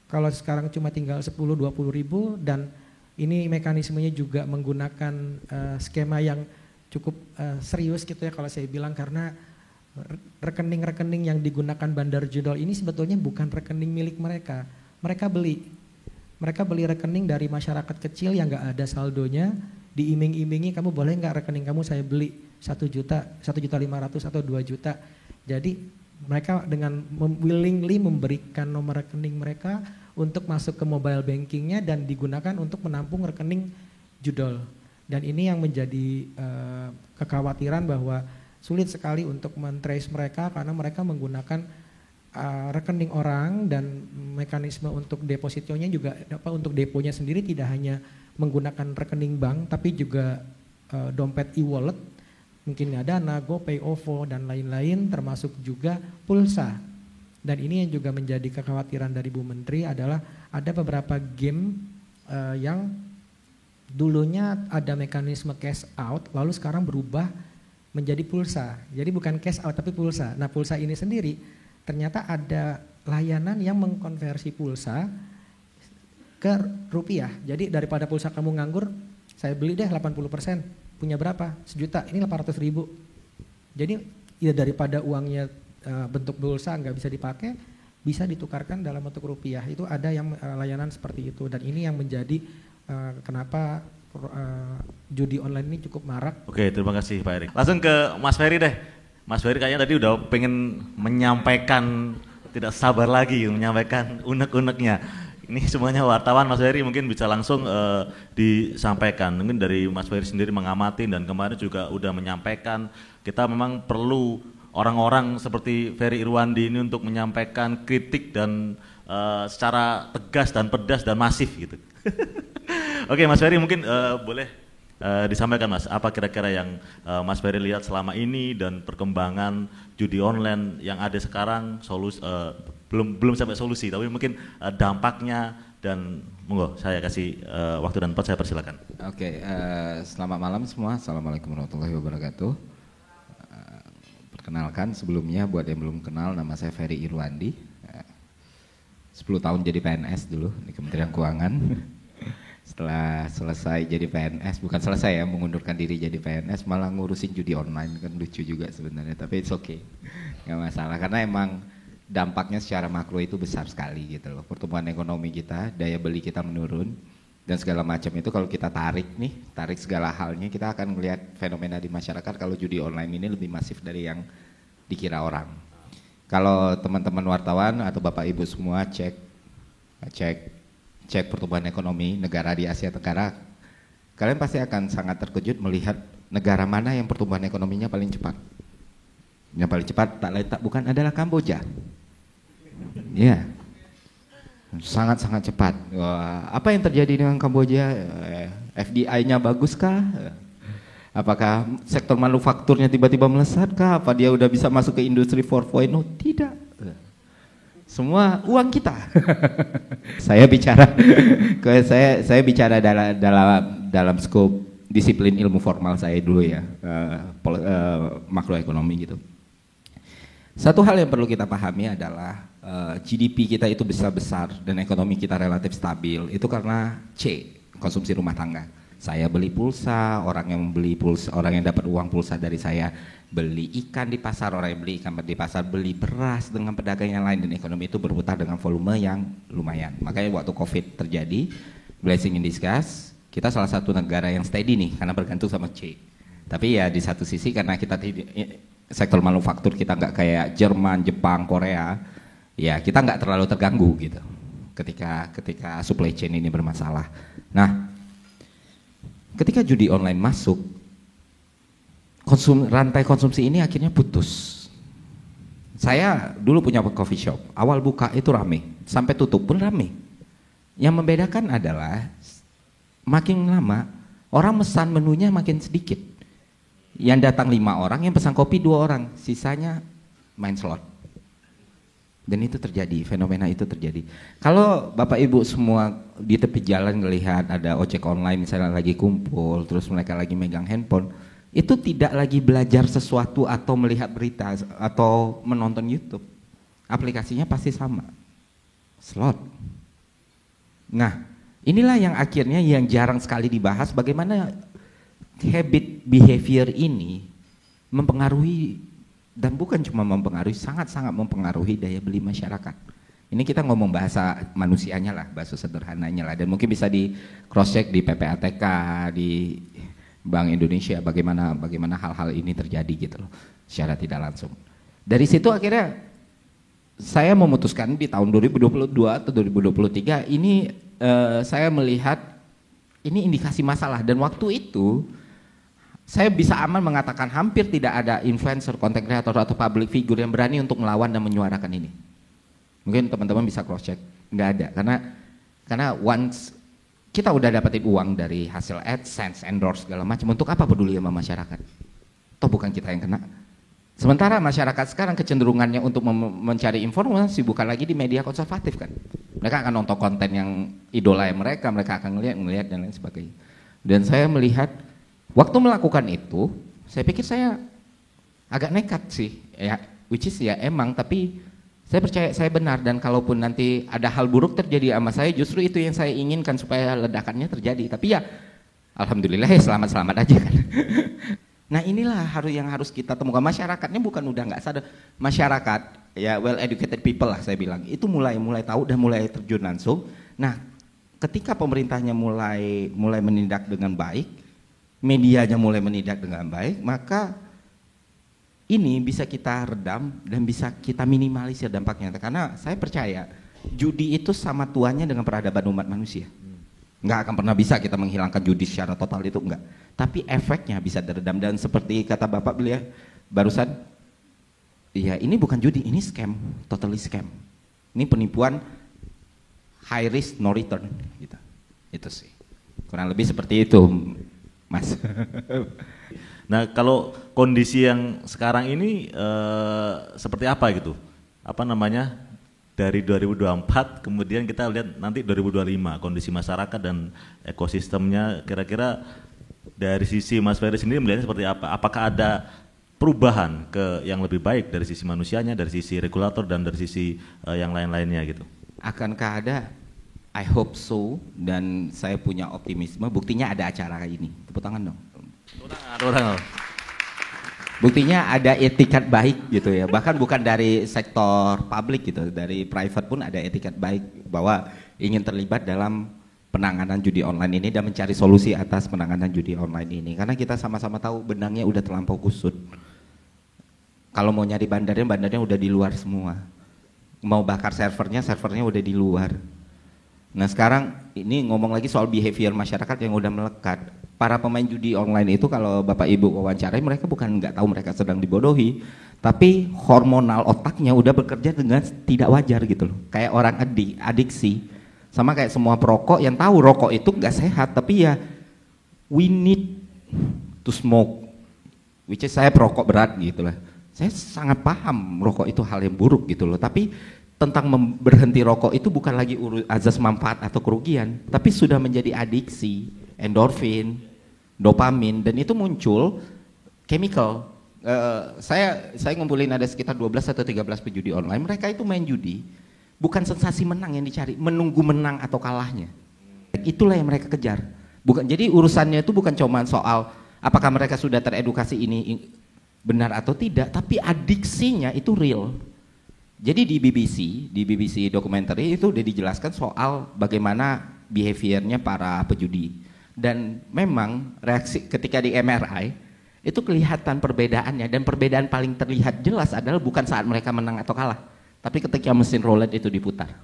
Kalau sekarang cuma tinggal 10-20 ribu, dan ini mekanismenya juga menggunakan skema yang cukup serius gitu ya kalau saya bilang, karena rekening-rekening yang digunakan bandar judol ini sebetulnya bukan rekening milik mereka. Mereka beli rekening dari masyarakat kecil yang nggak ada saldonya, diiming-imingi, kamu boleh nggak rekening kamu saya beli 1 juta, 1.500.000 atau 2 juta. Jadi mereka dengan willingly memberikan nomor rekening mereka untuk masuk ke mobile bankingnya dan digunakan untuk menampung rekening judol. Dan ini yang menjadi kekhawatiran bahwa sulit sekali untuk men-trace mereka karena mereka menggunakan rekening orang, dan mekanisme untuk depositonya juga untuk deponya sendiri tidak hanya menggunakan rekening bank tapi juga dompet e-wallet, mungkin ada Dana, GoPay, OVO dan lain-lain, termasuk juga pulsa. Dan ini yang juga menjadi kekhawatiran dari Bu Menteri adalah ada beberapa game yang dulunya ada mekanisme cash out lalu sekarang berubah menjadi pulsa. Jadi bukan cash out tapi pulsa. Nah, pulsa ini sendiri ternyata ada layanan yang mengkonversi pulsa ke rupiah. Jadi daripada pulsa kamu nganggur, saya beli deh 80%. Punya berapa? 1 juta, ini 800.000. Jadi ya daripada uangnya bentuk pulsa nggak bisa dipakai, bisa ditukarkan dalam bentuk rupiah. Itu ada yang layanan seperti itu, dan ini yang menjadi kenapa judi online ini cukup marak. Oke, terima kasih Pak Erik. Langsung ke Mas Ferry deh. Mas Ferry kayaknya tadi udah pengen menyampaikan, tidak sabar lagi menyampaikan unek-uneknya. Ini semuanya wartawan, Mas Ferry mungkin bisa langsung disampaikan. Mungkin dari Mas Ferry sendiri mengamati dan kemarin juga udah menyampaikan, kita memang perlu orang-orang seperti Ferry Irwandi ini untuk menyampaikan kritik dan secara tegas dan pedas dan masif gitu. Oke, Mas Ferry mungkin boleh disampaikan Mas, apa kira-kira yang Mas Ferry lihat selama ini dan perkembangan judi online yang ada sekarang, belum sampai solusi, tapi mungkin dampaknya, dan monggo saya kasih waktu dan tempat, saya persilakan. Oke, selamat malam semua. Assalamualaikum warahmatullahi wabarakatuh. Perkenalkan sebelumnya buat yang belum kenal, nama saya Ferry Irwandi. 10 tahun jadi PNS dulu di Kementerian Keuangan. Setelah selesai jadi PNS, bukan selesai ya, mengundurkan diri jadi PNS, malah ngurusin judi online, kan lucu juga sebenarnya, tapi it's okay, nggak masalah, karena emang dampaknya secara makro itu besar sekali gitu loh. Pertumbuhan ekonomi kita, daya beli kita menurun, dan segala macam itu kalau kita tarik segala halnya, kita akan melihat fenomena di masyarakat kalau judi online ini lebih masif dari yang dikira orang. Kalau teman-teman wartawan atau Bapak Ibu semua cek pertumbuhan ekonomi negara di Asia Tenggara, kalian pasti akan sangat terkejut melihat negara mana yang pertumbuhan ekonominya paling cepat. Yang paling cepat tak lain tak bukan adalah Kamboja. Iya, sangat-sangat cepat. Wah, apa yang terjadi dengan Kamboja? FDI-nya baguskah? Apakah sektor manufakturnya tiba-tiba melesatkah? Apa dia udah bisa masuk ke industri 4.0? Tidak. Semua uang kita. Saya bicara dalam skop disiplin ilmu formal saya dulu ya, makroekonomi gitu. Satu hal yang perlu kita pahami adalah GDP kita itu besar dan ekonomi kita relatif stabil. Itu karena konsumsi rumah tangga. Saya beli pulsa, orang yang dapat uang pulsa dari saya beli ikan di pasar, orang yang beli ikan di pasar beli beras dengan pedagang yang lain, dan ekonomi itu berputar dengan volume yang lumayan. Makanya waktu COVID terjadi, blessing in disguise, kita salah satu negara yang steady nih karena bergantung sama Tapi ya di satu sisi karena kita sektor manufaktur kita nggak kayak Jerman, Jepang, Korea, ya kita nggak terlalu terganggu gitu ketika supply chain ini bermasalah. Nah, ketika judi online masuk, rantai konsumsi ini akhirnya putus. Saya dulu punya coffee shop, awal buka itu rame, sampai tutup pun rame. Yang membedakan adalah makin lama orang pesan menunya makin sedikit. Yang datang 5 orang, yang pesan kopi 2 orang, sisanya main slot. Dan itu terjadi, fenomena itu terjadi. Kalau Bapak Ibu semua di tepi jalan melihat ada ojek online misalnya lagi kumpul, terus mereka lagi megang handphone, itu tidak lagi belajar sesuatu atau melihat berita atau menonton YouTube. Aplikasinya pasti sama, slot. Nah, inilah yang akhirnya yang jarang sekali dibahas, bagaimana habit behavior ini mempengaruhi, dan bukan cuma mempengaruhi, sangat-sangat mempengaruhi daya beli masyarakat. Ini kita ngomong bahasa manusianya lah, bahasa sederhananya lah, dan mungkin bisa di cross check di PPATK, di Bank Indonesia bagaimana hal-hal ini terjadi gitu loh, secara tidak langsung. Dari situ akhirnya saya memutuskan di tahun 2022 atau 2023 ini saya melihat ini indikasi masalah, dan waktu itu saya bisa aman mengatakan hampir tidak ada influencer, content creator atau public figure yang berani untuk melawan dan menyuarakan ini. Mungkin teman-teman bisa cross check, nggak ada, karena once kita udah dapetin uang dari hasil AdSense, endorse segala macam, untuk apa peduli sama masyarakat? Toh bukan kita yang kena. Sementara masyarakat sekarang kecenderungannya untuk mencari informasi bukan lagi di media konservatif kan. Mereka akan nonton konten yang idola mereka akan ngelihat dan lain sebagainya. Dan saya melihat waktu melakukan itu, saya pikir saya agak nekat sih, ya, which is ya emang, tapi saya percaya saya benar, dan kalaupun nanti ada hal buruk terjadi sama saya, justru itu yang saya inginkan supaya ledakannya terjadi. Tapi ya, alhamdulillah ya selamat-selamat aja kan. Nah inilah yang harus kita temukan. Masyarakatnya bukan udah nggak sadar, masyarakat ya well educated people lah saya bilang, itu mulai tahu dan mulai terjun langsung. Nah ketika pemerintahnya mulai menindak dengan baik, medianya mulai menindak dengan baik, maka ini bisa kita redam dan bisa kita minimalisir dampaknya. Karena saya percaya judi itu sama tuannya dengan peradaban umat manusia. Nggak akan pernah bisa kita menghilangkan judi secara total, itu enggak. Tapi efeknya bisa diredam, dan seperti kata Bapak beliau barusan, Iya, ini bukan judi, ini scam, totally scam. Ini penipuan high risk no return gitu. Itu sih. Kurang lebih seperti itu, Mas. Nah, kalau kondisi yang sekarang ini seperti apa gitu? Apa namanya? Dari 2024 kemudian kita lihat nanti 2025 kondisi masyarakat dan ekosistemnya kira-kira dari sisi Mas Ferry sendiri melihatnya seperti apa? Apakah ada perubahan ke yang lebih baik dari sisi manusianya, dari sisi regulator dan dari sisi yang lain-lainnya gitu? Akankah ada? I hope so, dan saya punya optimisme. Buktinya ada acara ini. Tepuk tangan dong. Orang. Buktinya ada etikat baik gitu ya. Bahkan bukan dari sektor publik gitu, dari private pun ada etikat baik bahwa ingin terlibat dalam penanganan judi online ini dan mencari solusi atas penanganan judi online ini. Karena kita sama-sama tahu benangnya udah terlampau kusut. Kalau mau nyari bandarnya udah di luar semua. Mau bakar servernya udah di luar. Nah sekarang ini ngomong lagi soal behavior masyarakat yang udah melekat. Para pemain judi online itu kalau Bapak Ibu wawancarai, mereka bukan nggak tahu mereka sedang dibodohi, tapi hormonal otaknya udah bekerja dengan tidak wajar gitu loh. Kayak orang adiksi. Sama kayak semua perokok yang tahu rokok itu nggak sehat, tapi ya we need to smoke. Which is saya perokok berat gitu lah. Saya sangat paham rokok itu hal yang buruk gitu loh, tapi tentang berhenti rokok itu bukan lagi azas manfaat atau kerugian, tapi sudah menjadi adiksi, endorfin, dopamin, dan itu muncul chemical. Saya ngumpulin ada sekitar 12 atau 13 pejudi online, mereka itu main judi, bukan sensasi menang yang dicari, menunggu menang atau kalahnya. Itulah yang mereka kejar. Bukan, jadi urusannya itu bukan cuma soal apakah mereka sudah teredukasi ini benar atau tidak, tapi adiksinya itu real. Jadi di BBC documentary itu udah dijelaskan soal bagaimana behaviornya para pejudi. Dan memang reaksi ketika di MRI itu kelihatan perbedaannya, dan perbedaan paling terlihat jelas adalah bukan saat mereka menang atau kalah, tapi ketika mesin roulette itu diputar.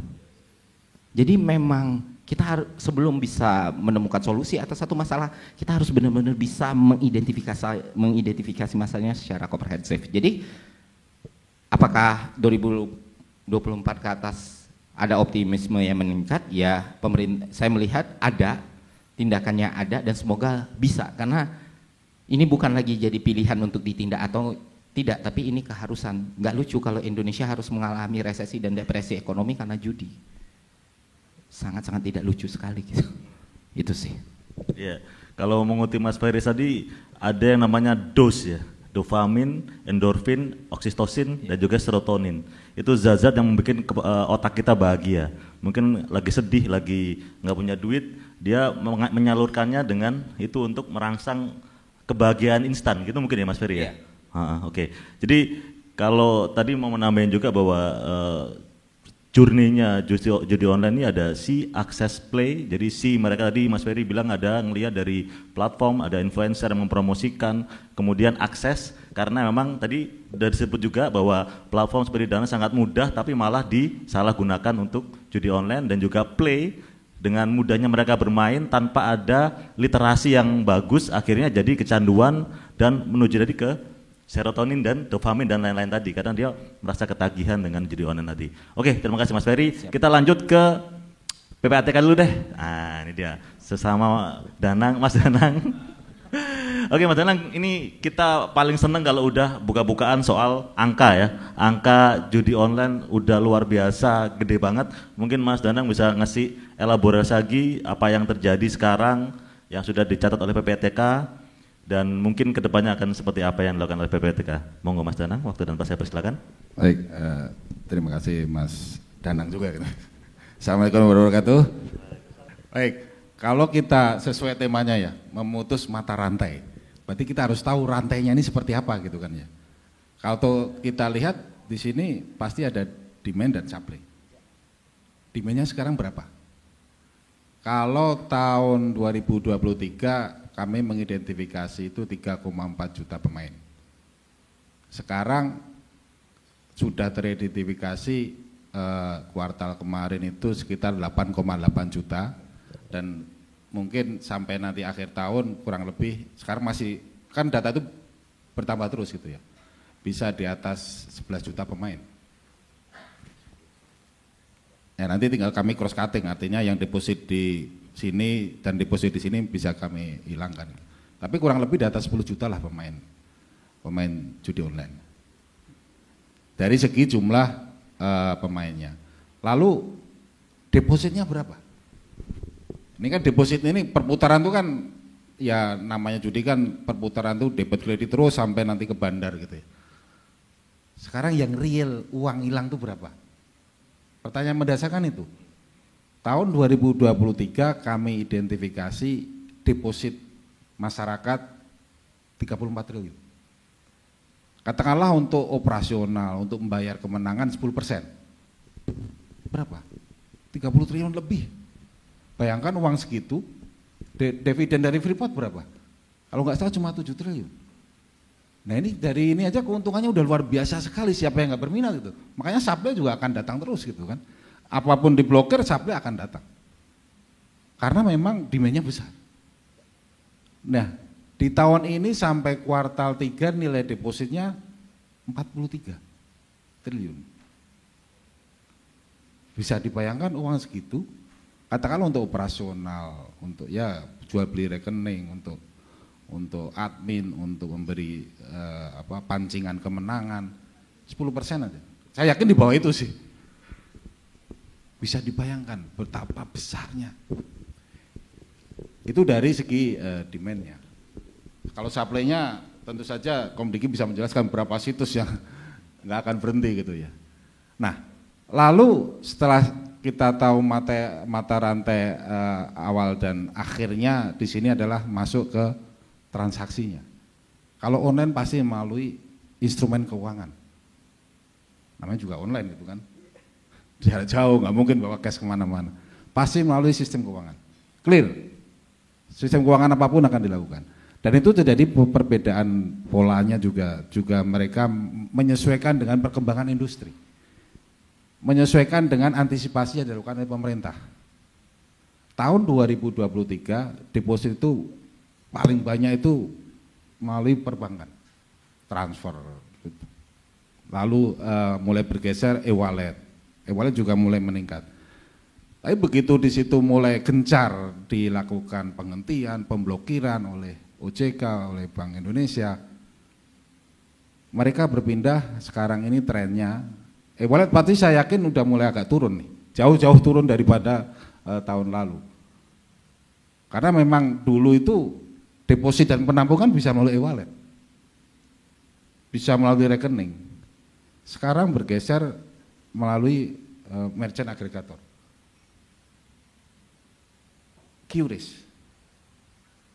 Jadi memang kita harus, sebelum bisa menemukan solusi atas satu masalah, kita harus benar-benar bisa mengidentifikasi masalahnya secara komprehensif. Jadi apakah 2024 ke atas ada optimisme yang meningkat? Ya, pemerintah, saya melihat ada, tindakannya ada, dan semoga bisa, karena ini bukan lagi jadi pilihan untuk ditindak atau tidak, tapi ini keharusan. Nggak lucu kalau Indonesia harus mengalami resesi dan depresi ekonomi karena judi. Sangat-sangat tidak lucu sekali gitu. Itu sih. Ya, kalau mengutip Mas Ferry tadi ada yang namanya DOS ya, dopamin, endorfin, oksitosin, dan juga serotonin. Itu zat-zat yang membuat otak kita bahagia. Mungkin lagi sedih, lagi nggak punya duit, dia menyalurkannya dengan itu untuk merangsang kebahagiaan instan, gitu mungkin ya Mas Ferry ya? Oke. Jadi kalau tadi mau menambahin juga bahwa journey-nya judi online ini ada C, access, play. Jadi C mereka tadi Mas Ferry bilang ada ngelihat dari platform, ada influencer yang mempromosikan, kemudian akses, karena memang tadi sudah disebut juga bahwa platform seperti Dana sangat mudah tapi malah disalahgunakan untuk judi online, dan juga play, dengan mudahnya mereka bermain tanpa ada literasi yang bagus, akhirnya jadi kecanduan dan menuju jadi ke serotonin dan dopamin dan lain-lain tadi, karena dia merasa ketagihan dengan judi online tadi. Oke, terima kasih Mas Ferry. Siap. Kita lanjut ke PPATK dulu deh. Nah, ini dia sesama Danang, Mas Danang. Oke Mas Danang, ini kita paling seneng kalau udah buka-bukaan soal angka ya. Angka judi online udah luar biasa, gede banget. Mungkin Mas Danang bisa ngasih elaborasi lagi apa yang terjadi sekarang yang sudah dicatat oleh PPATK, dan mungkin kedepannya akan seperti apa yang dilakukan oleh PPATK. Monggo Mas Danang, waktu dan pas saya persilakan. Baik, terima kasih Mas Danang juga. Assalamualaikum warahmatullahi wabarakatuh. Baik, kalau kita sesuai temanya ya, memutus mata rantai, berarti kita harus tahu rantainya ini seperti apa gitu kan ya. Kalau kita lihat di sini pasti ada demand dan supply. Demandnya sekarang berapa? Kalau tahun 2023 kami mengidentifikasi itu 3,4 juta pemain. Sekarang sudah teridentifikasi kuartal kemarin itu sekitar 8,8 juta, dan mungkin sampai nanti akhir tahun kurang lebih, sekarang masih kan data itu bertambah terus gitu ya, bisa di atas 11 juta pemain. Ya nanti tinggal kami cross cutting, artinya yang deposit di sini dan deposit di sini bisa kami hilangkan. Tapi kurang lebih di atas 10 juta lah pemain judi online. Dari segi jumlah pemainnya. Lalu depositnya berapa? Ini kan deposit ini perputaran tuh kan ya namanya judi kan perputaran tuh debit kredit terus sampai nanti ke bandar gitu ya. Sekarang yang real uang hilang tuh berapa? Pertanyaan mendasarkan itu. Tahun 2023 kami identifikasi deposit masyarakat 34 triliun. Katakanlah untuk operasional, untuk membayar kemenangan 10%. Berapa? 30 triliun lebih. Bayangkan uang segitu, dividen dari Freeport berapa? Kalau nggak salah cuma 7 triliun. Nah ini dari ini aja keuntungannya udah luar biasa sekali, siapa yang nggak berminat gitu. Makanya supply juga akan datang terus gitu kan. Apapun diblokir, supply akan datang. Karena memang demand-nya besar. Nah, di tahun ini sampai kuartal 3 nilai depositnya 43 triliun. Bisa dibayangkan uang segitu, katakanlah untuk operasional, untuk ya jual beli rekening, untuk admin, untuk memberi pancingan kemenangan 10% aja. Saya yakin di bawah itu sih. Bisa dibayangkan betapa besarnya. Itu dari segi demand-nya. Kalau supply-nya tentu saja Komdiki bisa menjelaskan berapa situs yang nggak akan berhenti gitu ya. Nah, lalu setelah kita tahu mata rantai awal dan akhirnya di sini adalah masuk ke transaksinya. Kalau online pasti melalui instrumen keuangan. Namanya juga online gitu kan. Jarak jauh, nggak mungkin bawa cash kemana-mana. Pasti melalui sistem keuangan. Clear. Sistem keuangan apapun akan dilakukan. Dan itu terjadi perbedaan polanya juga mereka menyesuaikan dengan perkembangan industri. Menyesuaikan dengan antisipasi yang dilakukan oleh pemerintah. Tahun 2023 deposit itu paling banyak itu melalui perbankan, transfer. Lalu mulai bergeser e-wallet juga mulai meningkat. Tapi begitu di situ mulai gencar dilakukan penghentian, pemblokiran oleh OJK, oleh Bank Indonesia, mereka berpindah sekarang ini trennya. E-wallet pasti saya yakin udah mulai agak turun nih, jauh-jauh turun daripada tahun lalu. Karena memang dulu itu deposit dan penampungan bisa melalui e-wallet, bisa melalui rekening. Sekarang bergeser melalui merchant agregator, QRIS.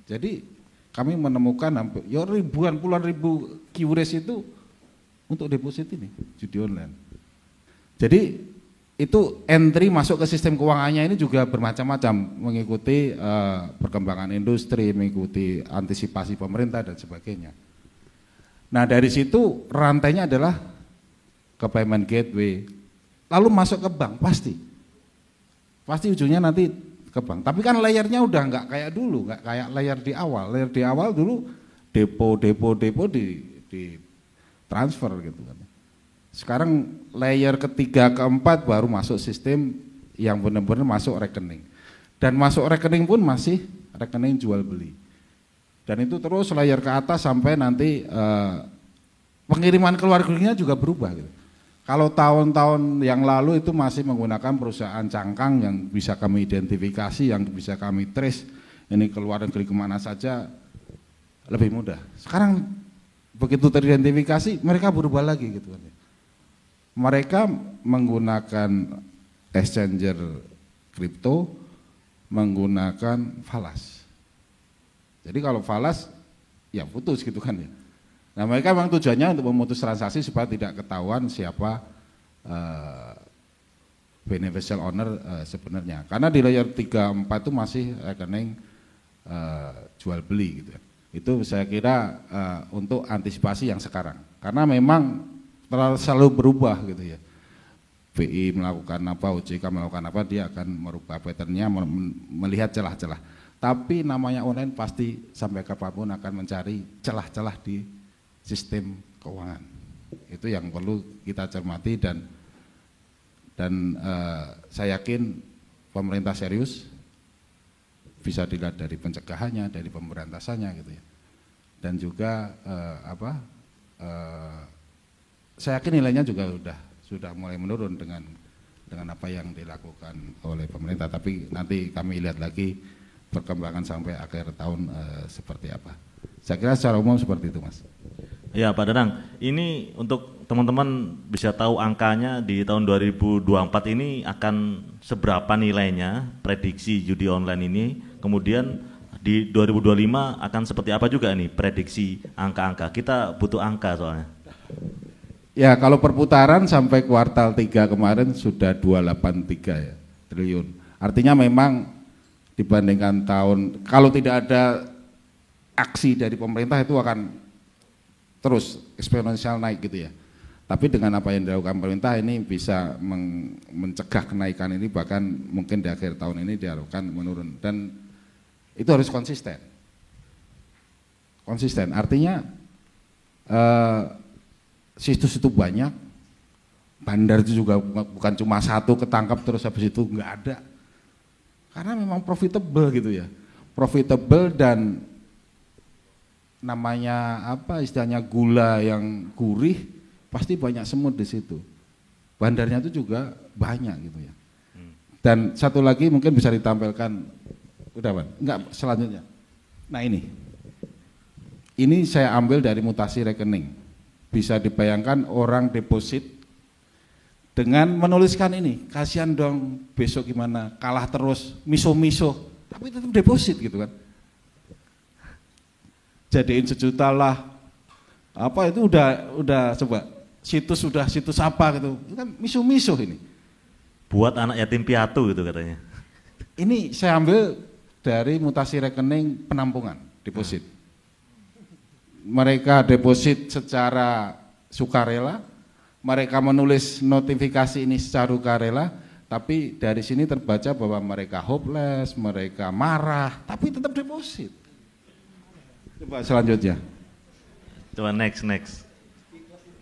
Jadi kami menemukan ya ribuan puluhan ribu QRIS itu untuk deposit ini judi online. Jadi itu entry masuk ke sistem keuangannya ini juga bermacam-macam, mengikuti perkembangan industri, mengikuti antisipasi pemerintah dan sebagainya. Nah dari situ rantainya adalah ke payment gateway, lalu masuk ke bank pasti ujungnya nanti ke bank. Tapi kan layernya udah nggak kayak dulu, nggak kayak layer di awal. Layer di awal dulu depo di transfer gitu kan. Sekarang layer ketiga keempat baru masuk sistem yang benar-benar masuk rekening. Dan masuk rekening pun masih rekening jual beli. Dan itu terus layer ke atas sampai nanti pengiriman ke luar negerinya juga berubah gitu. Kalau tahun-tahun yang lalu itu masih menggunakan perusahaan cangkang yang bisa kami identifikasi, yang bisa kami trace ini ke luar negeri kemana saja lebih mudah. Sekarang begitu teridentifikasi mereka berubah lagi gitu kan. Mereka menggunakan exchanger kripto, menggunakan falas. Jadi kalau falas ya putus gitu kan ya. Nah mereka memang tujuannya untuk memutus transaksi supaya tidak ketahuan siapa beneficial owner sebenarnya. Karena di layer 3-4 itu masih rekening jual beli gitu. Itu saya kira untuk antisipasi yang sekarang. Karena memang selalu berubah gitu ya. BI melakukan apa, OJK melakukan apa, dia akan merubah patternnya, melihat celah-celah. Tapi namanya online pasti sampai kapanpun akan mencari celah-celah di sistem keuangan. Itu yang perlu kita cermati dan saya yakin pemerintah serius, bisa dilihat dari pencegahannya, dari pemberantasannya gitu ya. Dan juga saya yakin nilainya juga sudah mulai menurun dengan apa yang dilakukan oleh pemerintah. Tapi nanti kami lihat lagi perkembangan sampai akhir tahun seperti apa. Saya kira secara umum seperti itu, Mas. Ya, Pak Danang, ini untuk teman-teman bisa tahu angkanya di tahun 2024 ini akan seberapa nilainya prediksi judi online ini, kemudian di 2025 akan seperti apa juga nih prediksi angka-angka. Kita butuh angka soalnya. Ya, kalau perputaran sampai kuartal 3 kemarin sudah 283 ya, triliun. Artinya memang dibandingkan tahun, kalau tidak ada aksi dari pemerintah itu akan terus eksponensial naik gitu ya. Tapi dengan apa yang dilakukan pemerintah ini bisa mencegah kenaikan ini, bahkan mungkin di akhir tahun ini diharapkan menurun. Dan itu harus konsisten. Konsisten artinya situs itu banyak, bandar itu juga bukan cuma satu ketangkap terus habis itu nggak ada. Karena memang profitable gitu ya. Profitable dan namanya apa istilahnya gula yang gurih, pasti banyak semut di situ. Bandarnya itu juga banyak gitu ya. Dan satu lagi mungkin bisa ditampilkan, udah Pak? Enggak, selanjutnya. Nah ini saya ambil dari mutasi rekening. Bisa dibayangkan orang deposit dengan menuliskan ini, kasihan dong besok gimana, kalah terus, miso-miso, tapi tetap deposit gitu kan. Jadiin 1 juta lah, apa itu udah coba situs apa gitu, itu kan miso-miso ini. Buat anak yatim piatu gitu katanya. Ini saya ambil dari mutasi rekening penampungan, deposit. Mereka deposit secara sukarela, mereka menulis notifikasi ini secara sukarela, tapi dari sini terbaca bahwa mereka hopeless, mereka marah, tapi tetap deposit. Coba selanjutnya. Coba next.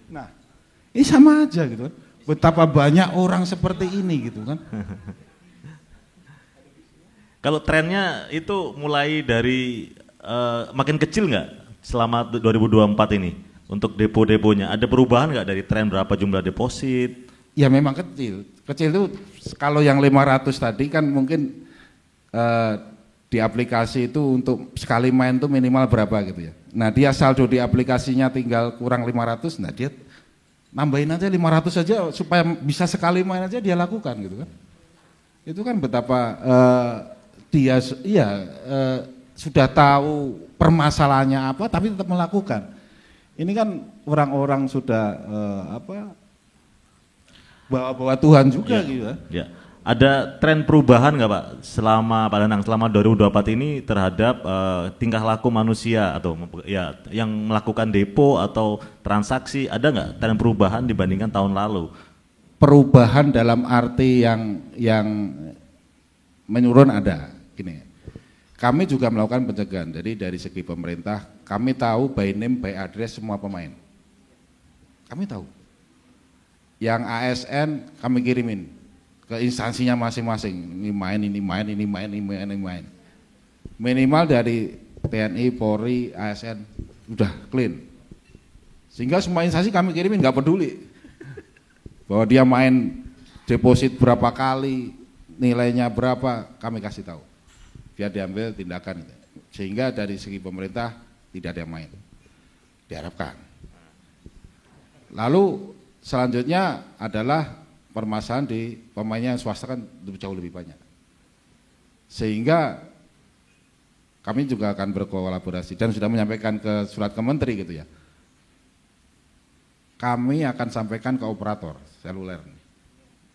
Nah, ini sama aja gitu kan. Betapa banyak orang seperti ini gitu kan. Kalau trennya itu mulai dari makin kecil nggak selama 2024 ini untuk depo-deponya? Ada perubahan nggak dari tren berapa jumlah deposit? Ya memang kecil. Kecil itu kalau yang 500 tadi kan mungkin di aplikasi itu untuk sekali main tuh minimal berapa gitu ya. Nah dia saldo di aplikasinya tinggal kurang 500, nah dia nambahin aja 500 aja supaya bisa sekali main aja dia lakukan gitu kan. Itu kan betapa dia sudah tahu permasalahannya apa tapi tetap melakukan. Ini kan orang-orang sudah bawa Tuhan juga ya, gitu ya. Ada tren perubahan nggak Pak selama Pak Danang selama 2024 ini terhadap tingkah laku manusia atau ya yang melakukan depo atau transaksi, ada nggak tren perubahan dibandingkan tahun lalu? Perubahan dalam arti yang menurun ada. Gini, kami juga melakukan pencegahan. Jadi dari segi pemerintah kami tahu by name by address semua pemain. Kami tahu. Yang ASN kami kirimin ke instansinya masing-masing, ini main. Minimal dari TNI, Polri, ASN udah clean. Sehingga semua instansi kami kirimin, nggak peduli bahwa dia main deposit berapa kali, nilainya berapa, kami kasih tahu. Biar diambil tindakan. Sehingga dari segi pemerintah tidak ada yang main. Diharapkan. Lalu selanjutnya adalah permasalahan di pemainnya yang swasta kan jauh lebih banyak. Sehingga kami juga akan berkolaborasi dan sudah menyampaikan ke surat ke menteri gitu ya. Kami akan sampaikan ke operator seluler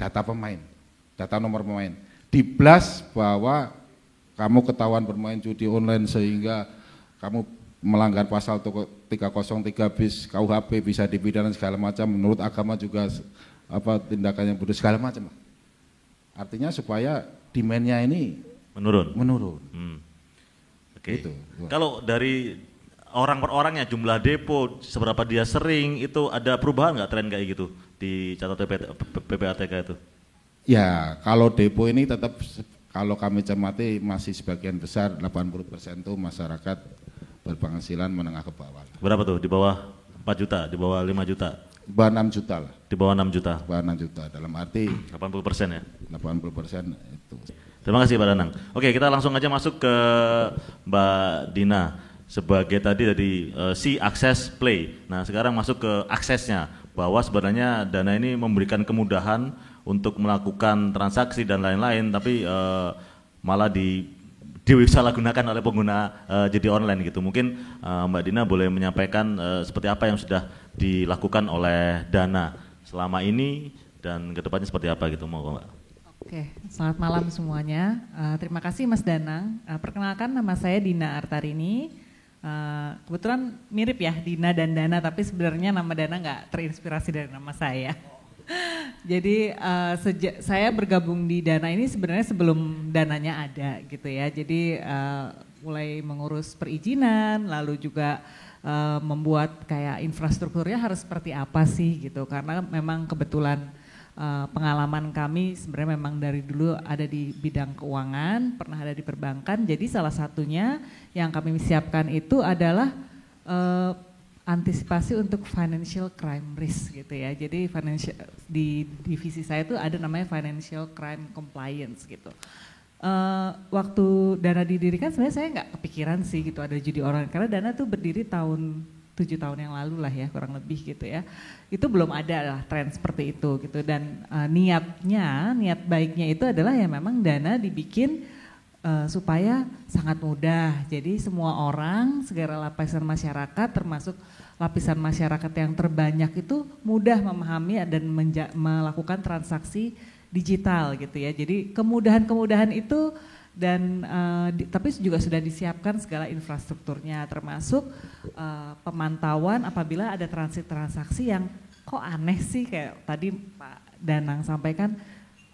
data pemain, data nomor pemain. Di-blast bahwa kamu ketahuan bermain judi online sehingga kamu melanggar pasal 303 bis KUHP bisa dipidana segala macam, menurut agama juga apa tindakan yang bodoh segala macam. Artinya supaya demand-nya ini menurun. Oke. Gitu. Kalau dari orang per orangnya, jumlah depo, seberapa dia sering, itu ada perubahan nggak tren kayak gitu di catatan PPATK itu? Ya, kalau depo ini tetap kalau kami cermati masih sebagian besar 80% itu masyarakat berpenghasilan menengah ke bawah. Berapa tuh? Di bawah 4 juta, di bawah 5 juta? Di bawah 6 juta lah. Di bawah 6 juta? Di bawah 6 juta, dalam arti 80% ya? 80% itu. Terima kasih Pak Danang. Oke, kita langsung aja masuk ke Mbak Dina. Sebagai tadi si akses play. Nah sekarang masuk ke aksesnya, bahwa sebenarnya Dana ini memberikan kemudahan untuk melakukan transaksi dan lain-lain, tapi malah disalahgunakan oleh pengguna judi online gitu. Mungkin Mbak Dina boleh menyampaikan seperti apa yang sudah dilakukan oleh Dana selama ini dan kedepannya seperti apa gitu, mau Mbak? Oke, selamat malam semuanya. Terima kasih Mas Danang. Perkenalkan, nama saya Dina Artarini. Kebetulan mirip ya Dina dan Dana, tapi sebenarnya nama Dana nggak terinspirasi dari nama saya. Jadi saya bergabung di Dana ini sebenarnya sebelum Dananya ada gitu ya. Jadi mulai mengurus perizinan, lalu juga membuat kayak infrastrukturnya harus seperti apa sih gitu. Karena memang kebetulan pengalaman kami sebenarnya memang dari dulu ada di bidang keuangan, pernah ada di perbankan. Jadi salah satunya yang kami siapkan itu adalah antisipasi untuk financial crime risk gitu ya. Jadi di divisi saya itu ada namanya financial crime compliance gitu. Waktu Dana didirikan sebenarnya saya nggak kepikiran sih gitu ada judi online, karena Dana tuh berdiri 7 tahun yang lalu lah ya, kurang lebih gitu ya. Itu belum ada lah tren seperti itu gitu, dan niat baiknya itu adalah ya memang Dana dibikin supaya sangat mudah. Jadi semua orang, segala lapisan masyarakat, termasuk lapisan masyarakat yang terbanyak itu mudah memahami dan melakukan transaksi digital gitu ya. Jadi kemudahan-kemudahan itu dan tapi juga sudah disiapkan segala infrastrukturnya, termasuk pemantauan apabila ada transaksi yang kok aneh sih, kayak tadi Pak Danang sampaikan,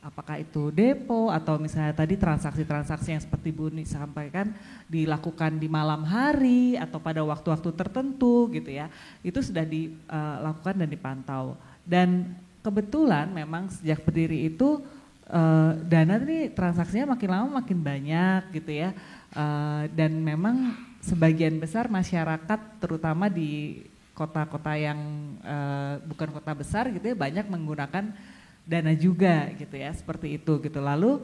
apakah itu depo atau misalnya tadi transaksi-transaksi yang seperti Bu Ni sampaikan dilakukan di malam hari atau pada waktu-waktu tertentu gitu ya, itu sudah dilakukan dan dipantau. Dan kebetulan memang sejak berdiri itu Dana ini transaksinya makin lama makin banyak gitu ya, dan memang sebagian besar masyarakat terutama di kota-kota yang bukan kota besar gitu ya banyak menggunakan Dana juga gitu ya, seperti itu gitu. Lalu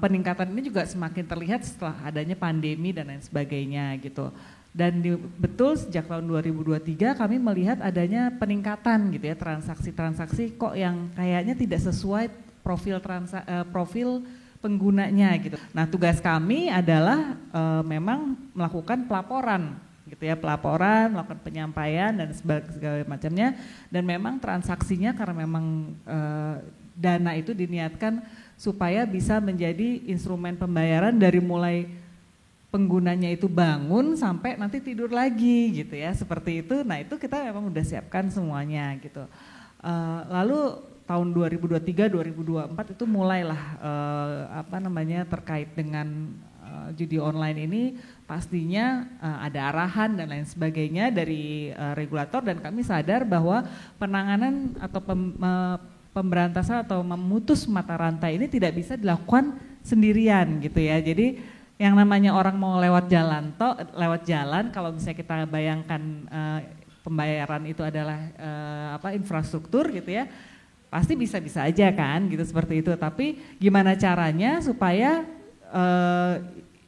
peningkatan ini juga semakin terlihat setelah adanya pandemi dan lain sebagainya gitu. Dan betul sejak tahun 2023 kami melihat adanya peningkatan gitu ya, transaksi-transaksi kok yang kayaknya tidak sesuai profil penggunanya gitu. Nah tugas kami adalah memang melakukan pelaporan gitu ya, melakukan penyampaian dan segala macamnya, dan memang transaksinya karena memang Dana itu diniatkan supaya bisa menjadi instrumen pembayaran dari mulai penggunanya itu bangun sampai nanti tidur lagi gitu ya, seperti itu. Nah itu kita memang udah siapkan semuanya gitu. Lalu tahun 2023-2024 itu mulailah terkait dengan judi online ini pastinya ada arahan dan lain sebagainya dari regulator, dan kami sadar bahwa penanganan atau pemberantasan atau memutus mata rantai ini tidak bisa dilakukan sendirian gitu ya. Jadi yang namanya orang mau lewat jalan, kalau misalnya kita bayangkan pembayaran itu adalah infrastruktur gitu ya, pasti bisa-bisa aja kan gitu, seperti itu. Tapi gimana caranya supaya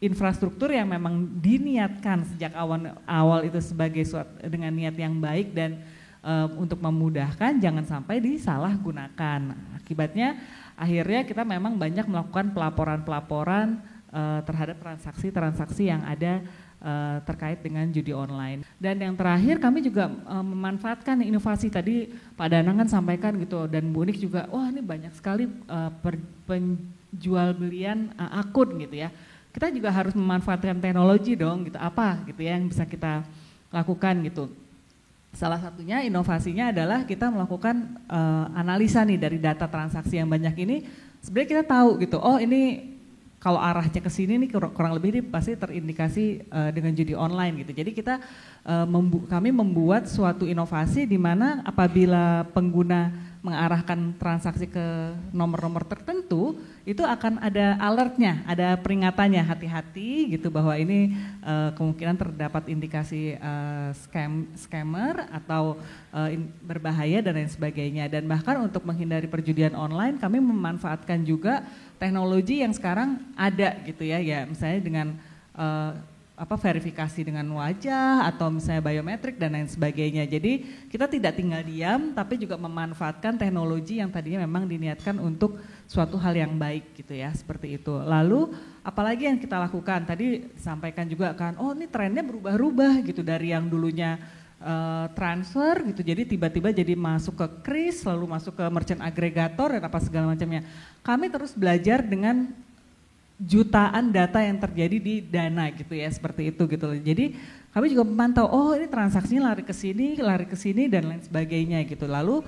infrastruktur yang memang diniatkan sejak awal itu sebagai dengan niat yang baik dan untuk memudahkan, jangan sampai disalahgunakan. Akibatnya akhirnya kita memang banyak melakukan pelaporan-pelaporan terhadap transaksi-transaksi yang ada terkait dengan judi online. Dan yang terakhir kami juga memanfaatkan inovasi tadi Pak Danang kan sampaikan gitu, dan Bu Nik juga, wah ini banyak sekali penjual belian akun gitu ya. Kita juga harus memanfaatkan teknologi dong gitu, apa gitu ya yang bisa kita lakukan gitu. Salah satunya inovasinya adalah kita melakukan analisa nih dari data transaksi yang banyak ini, sebenarnya kita tahu gitu, oh ini kalau arahnya ke sini nih kurang lebih ini pasti terindikasi dengan judi online gitu. Jadi kami membuat suatu inovasi di mana apabila pengguna mengarahkan transaksi ke nomor-nomor tertentu, itu akan ada alertnya, ada peringatannya, hati-hati gitu bahwa ini kemungkinan terdapat indikasi scammer atau berbahaya dan lain sebagainya. Dan bahkan untuk menghindari perjudian online, kami memanfaatkan juga teknologi yang sekarang ada gitu ya, misalnya dengan verifikasi dengan wajah atau misalnya biometrik dan lain sebagainya. Jadi kita tidak tinggal diam tapi juga memanfaatkan teknologi yang tadinya memang diniatkan untuk suatu hal yang baik gitu ya, seperti itu. Lalu apalagi yang kita lakukan, tadi disampaikan juga kan, oh ini trennya berubah-ubah gitu dari yang dulunya transfer gitu, jadi tiba-tiba jadi masuk ke kris, lalu masuk ke merchant aggregator dan apa segala macamnya. Kami terus belajar dengan jutaan data yang terjadi di Dana gitu ya, seperti itu gitu loh. Jadi kami juga memantau, oh ini transaksinya lari ke sini dan lain sebagainya gitu. Lalu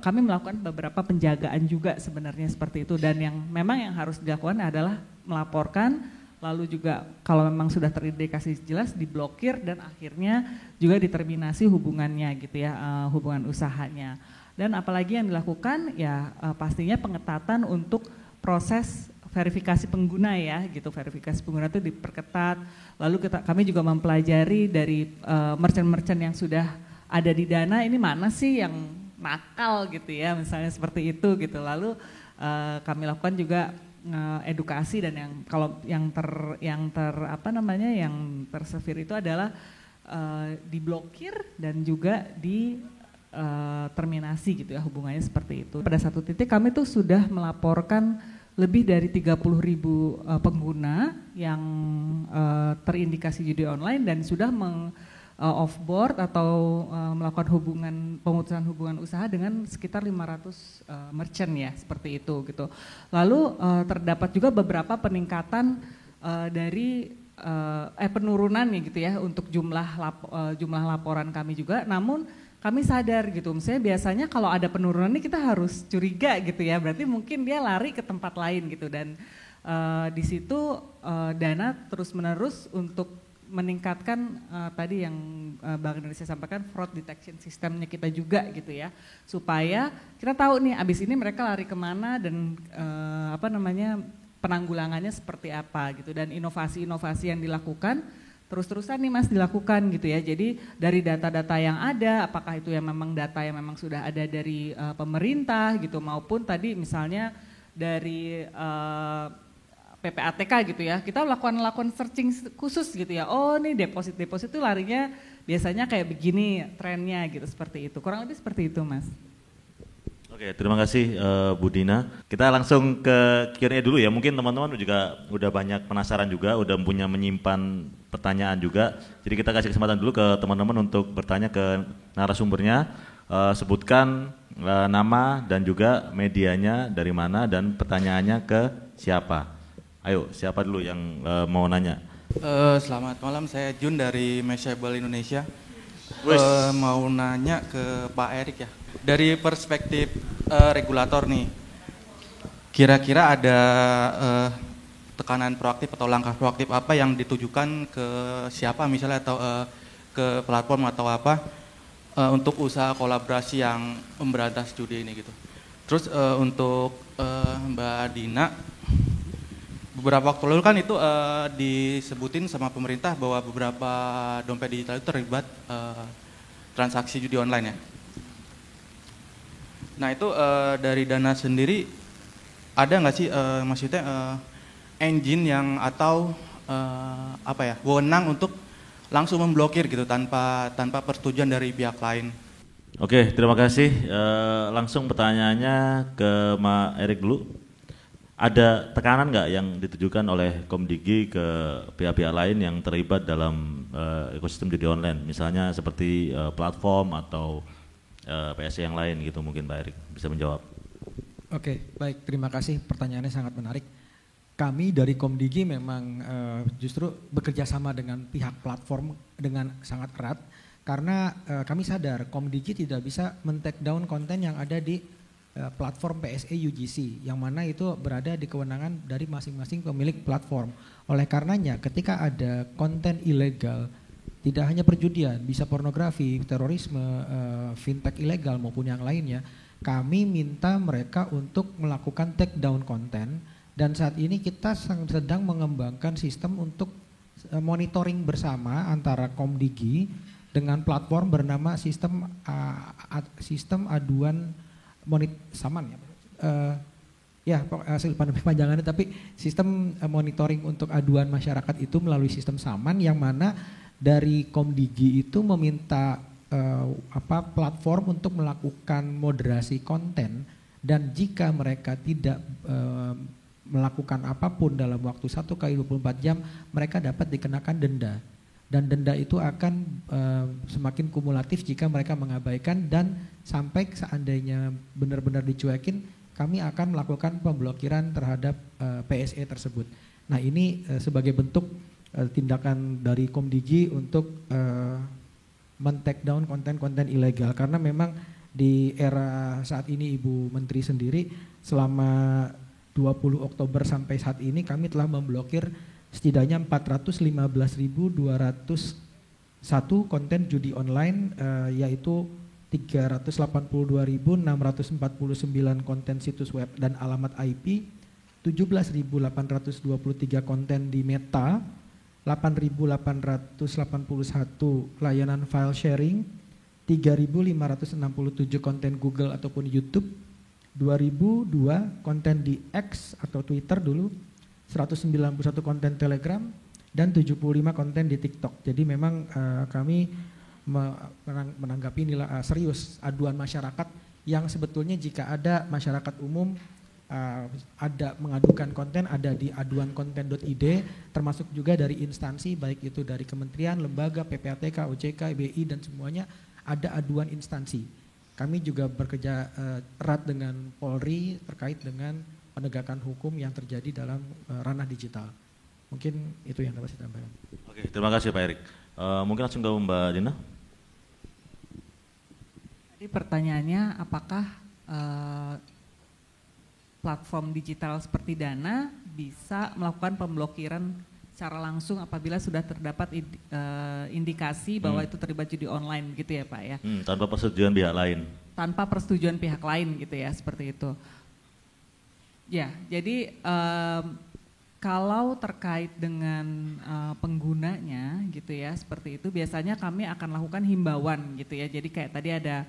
kami melakukan beberapa penjagaan juga sebenarnya seperti itu, dan yang memang yang harus dilakukan adalah melaporkan, lalu juga kalau memang sudah terindikasi jelas diblokir dan akhirnya juga diterminasi hubungannya gitu ya, hubungan usahanya. Dan apalagi yang dilakukan ya pastinya pengetatan untuk proses verifikasi pengguna ya gitu, verifikasi pengguna itu diperketat. Lalu kami juga mempelajari dari merchant-merchant yang sudah ada di Dana, ini mana sih yang nakal gitu ya, misalnya seperti itu gitu. Lalu kami lakukan juga edukasi, dan yang tersevere itu adalah diblokir dan juga di terminasi gitu ya, hubungannya seperti itu. Pada satu titik kami tuh sudah melaporkan lebih dari 30.000 pengguna yang terindikasi judi online dan sudah off-board atau melakukan pemutusan hubungan usaha dengan sekitar 500 merchant ya, seperti itu gitu. Lalu terdapat juga beberapa peningkatan dari penurunan ya gitu ya untuk jumlah laporan kami juga, namun kami sadar gitu, misalnya biasanya kalau ada penurunan ini kita harus curiga gitu ya, berarti mungkin dia lari ke tempat lain gitu, dan di situ Dana terus-menerus untuk meningkatkan tadi yang Bank Indonesia sampaikan, fraud detection sistemnya kita juga gitu ya, supaya kita tahu nih abis ini mereka lari kemana dan penanggulangannya seperti apa gitu, dan inovasi-inovasi yang dilakukan terus-terusan nih Mas dilakukan gitu ya. Jadi dari data-data yang ada, apakah itu yang memang data yang memang sudah ada dari pemerintah gitu, maupun tadi misalnya dari PPATK gitu ya, kita lakukan searching khusus gitu ya. Oh nih deposit itu larinya biasanya kayak begini trennya gitu, seperti itu. Kurang lebih seperti itu Mas. Oke, terima kasih Bu Dina. Kita langsung ke Q&A dulu ya. Mungkin teman-teman juga udah banyak penasaran juga, udah punya menyimpan pertanyaan juga. Jadi kita kasih kesempatan dulu ke teman-teman untuk bertanya ke narasumbernya. Sebutkan nama dan juga medianya dari mana dan pertanyaannya ke siapa. Ayo, siapa dulu yang mau nanya? Selamat malam, saya Jun dari Mashable Indonesia. Mau nanya ke Pak Erik ya. Dari perspektif regulator nih, kira-kira ada tekanan proaktif atau langkah proaktif apa yang ditujukan ke siapa misalnya, atau ke platform atau apa untuk usaha kolaborasi yang memberantas judi ini gitu. Terus untuk Mbak Dina, beberapa waktu lalu kan itu disebutin sama pemerintah bahwa beberapa dompet digital itu terlibat transaksi judi online ya. Nah itu dari Dana sendiri ada nggak sih maksudnya engine yang atau wewenang untuk langsung memblokir gitu tanpa persetujuan dari pihak lain? Oke, terima kasih. Langsung pertanyaannya ke Mas Erik dulu. Ada tekanan nggak yang ditujukan oleh Komdigi ke pihak-pihak lain yang terlibat dalam ekosistem judi online, misalnya seperti platform atau PSC yang lain gitu, mungkin Pak Erik bisa menjawab. Oke, baik, terima kasih, pertanyaannya sangat menarik. Kami dari Komdigi memang justru bekerja sama dengan pihak platform dengan sangat erat, karena kami sadar Komdigi tidak bisa men-take down konten yang ada di platform PSE UGC yang mana itu berada di kewenangan dari masing-masing pemilik platform. Oleh karenanya ketika ada konten ilegal, tidak hanya perjudian, bisa pornografi, terorisme, fintech ilegal maupun yang lainnya, kami minta mereka untuk melakukan take down konten, dan saat ini kita sedang mengembangkan sistem untuk monitoring bersama antara Komdigi dengan platform bernama sistem aduan Saman ya, hasil pandemi panjangannya, tapi sistem monitoring untuk aduan masyarakat itu melalui sistem Saman, yang mana dari Komdigi itu meminta platform untuk melakukan moderasi konten, dan jika mereka tidak melakukan apapun dalam waktu 1 kali 24 jam, mereka dapat dikenakan denda. Dan denda itu akan semakin kumulatif jika mereka mengabaikan, dan sampai seandainya benar-benar dicuekin, kami akan melakukan pemblokiran terhadap PSE tersebut. Nah, ini sebagai bentuk tindakan dari Komdigi untuk men-take down konten-konten ilegal, karena memang di era saat ini Ibu Menteri sendiri selama 20 Oktober sampai saat ini kami telah memblokir setidaknya 415.201 konten judi online, yaitu 382.649 konten situs web dan alamat IP, 17.823 konten di Meta, 8.881 layanan file sharing, 3.567 konten Google ataupun YouTube, 2.002 konten di X atau Twitter dulu, 191 konten Telegram, dan 75 konten di TikTok. Jadi memang kami menanggapi serius aduan masyarakat yang sebetulnya jika ada masyarakat umum ada mengadukan konten, ada di aduankonten.id, termasuk juga dari instansi baik itu dari kementerian, lembaga, PPATK, OJK, BI, dan semuanya ada aduan instansi. Kami juga bekerja erat dengan Polri terkait dengan penegakan hukum yang terjadi dalam ranah digital. Mungkin itu yang dapat saya tambahkan. Oke, terima kasih Pak Erik. Mungkin langsung ke Mbak Dina. Tadi pertanyaannya, apakah platform digital seperti Dana bisa melakukan pemblokiran secara langsung apabila sudah terdapat indikasi bahwa itu terlibat judi online gitu ya Pak ya? Tanpa persetujuan pihak lain. Tanpa persetujuan pihak lain gitu ya, seperti itu. Ya, jadi kalau terkait dengan penggunanya gitu ya, seperti itu biasanya kami akan lakukan himbauan gitu ya. Jadi kayak tadi ada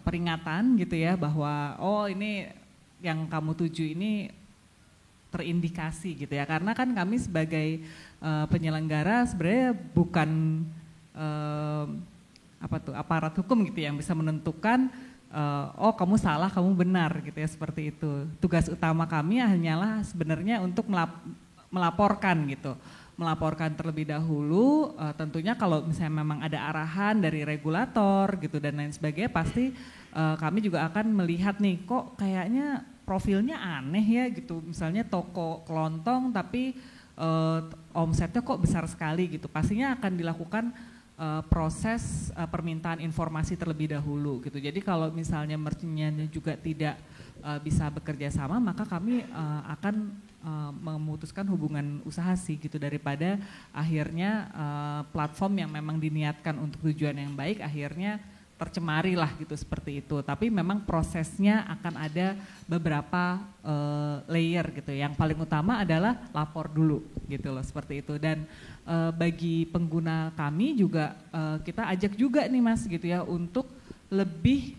peringatan gitu ya, bahwa oh ini yang kamu tuju ini terindikasi gitu ya. Karena kan kami sebagai penyelenggara sebenarnya bukan aparat hukum gitu yang bisa menentukan oh kamu salah, kamu benar gitu ya, seperti itu. Tugas utama kami hanyalah sebenarnya untuk melaporkan gitu. Melaporkan terlebih dahulu, tentunya kalau misalnya memang ada arahan dari regulator gitu dan lain sebagainya, pasti kami juga akan melihat nih, kok kayaknya profilnya aneh ya gitu. Misalnya toko kelontong tapi omsetnya kok besar sekali gitu. Pastinya akan dilakukan proses permintaan informasi terlebih dahulu gitu. Jadi kalau misalnya merchantnya juga tidak bisa bekerja sama, maka kami akan memutuskan hubungan usaha sih gitu, daripada akhirnya platform yang memang diniatkan untuk tujuan yang baik akhirnya tercemari lah gitu, seperti itu. Tapi memang prosesnya akan ada beberapa layer gitu. Yang paling utama adalah lapor dulu gitu loh, seperti itu. Dan bagi pengguna kami juga kita ajak juga nih Mas gitu ya, untuk lebih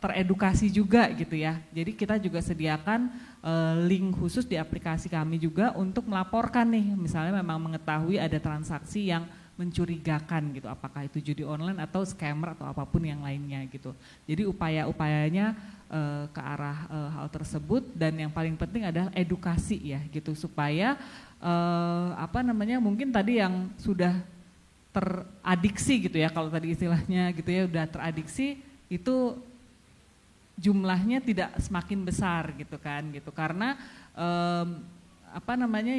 teredukasi juga gitu ya. Jadi kita juga sediakan link khusus di aplikasi kami juga untuk melaporkan nih, misalnya memang mengetahui ada transaksi yang mencurigakan gitu, apakah itu judi online atau scammer atau apapun yang lainnya gitu. Jadi upaya-upayanya ke arah hal tersebut, dan yang paling penting adalah edukasi ya gitu, supaya mungkin tadi yang sudah teradiksi gitu ya, kalau tadi istilahnya gitu ya, udah teradiksi itu jumlahnya tidak semakin besar gitu kan gitu, karena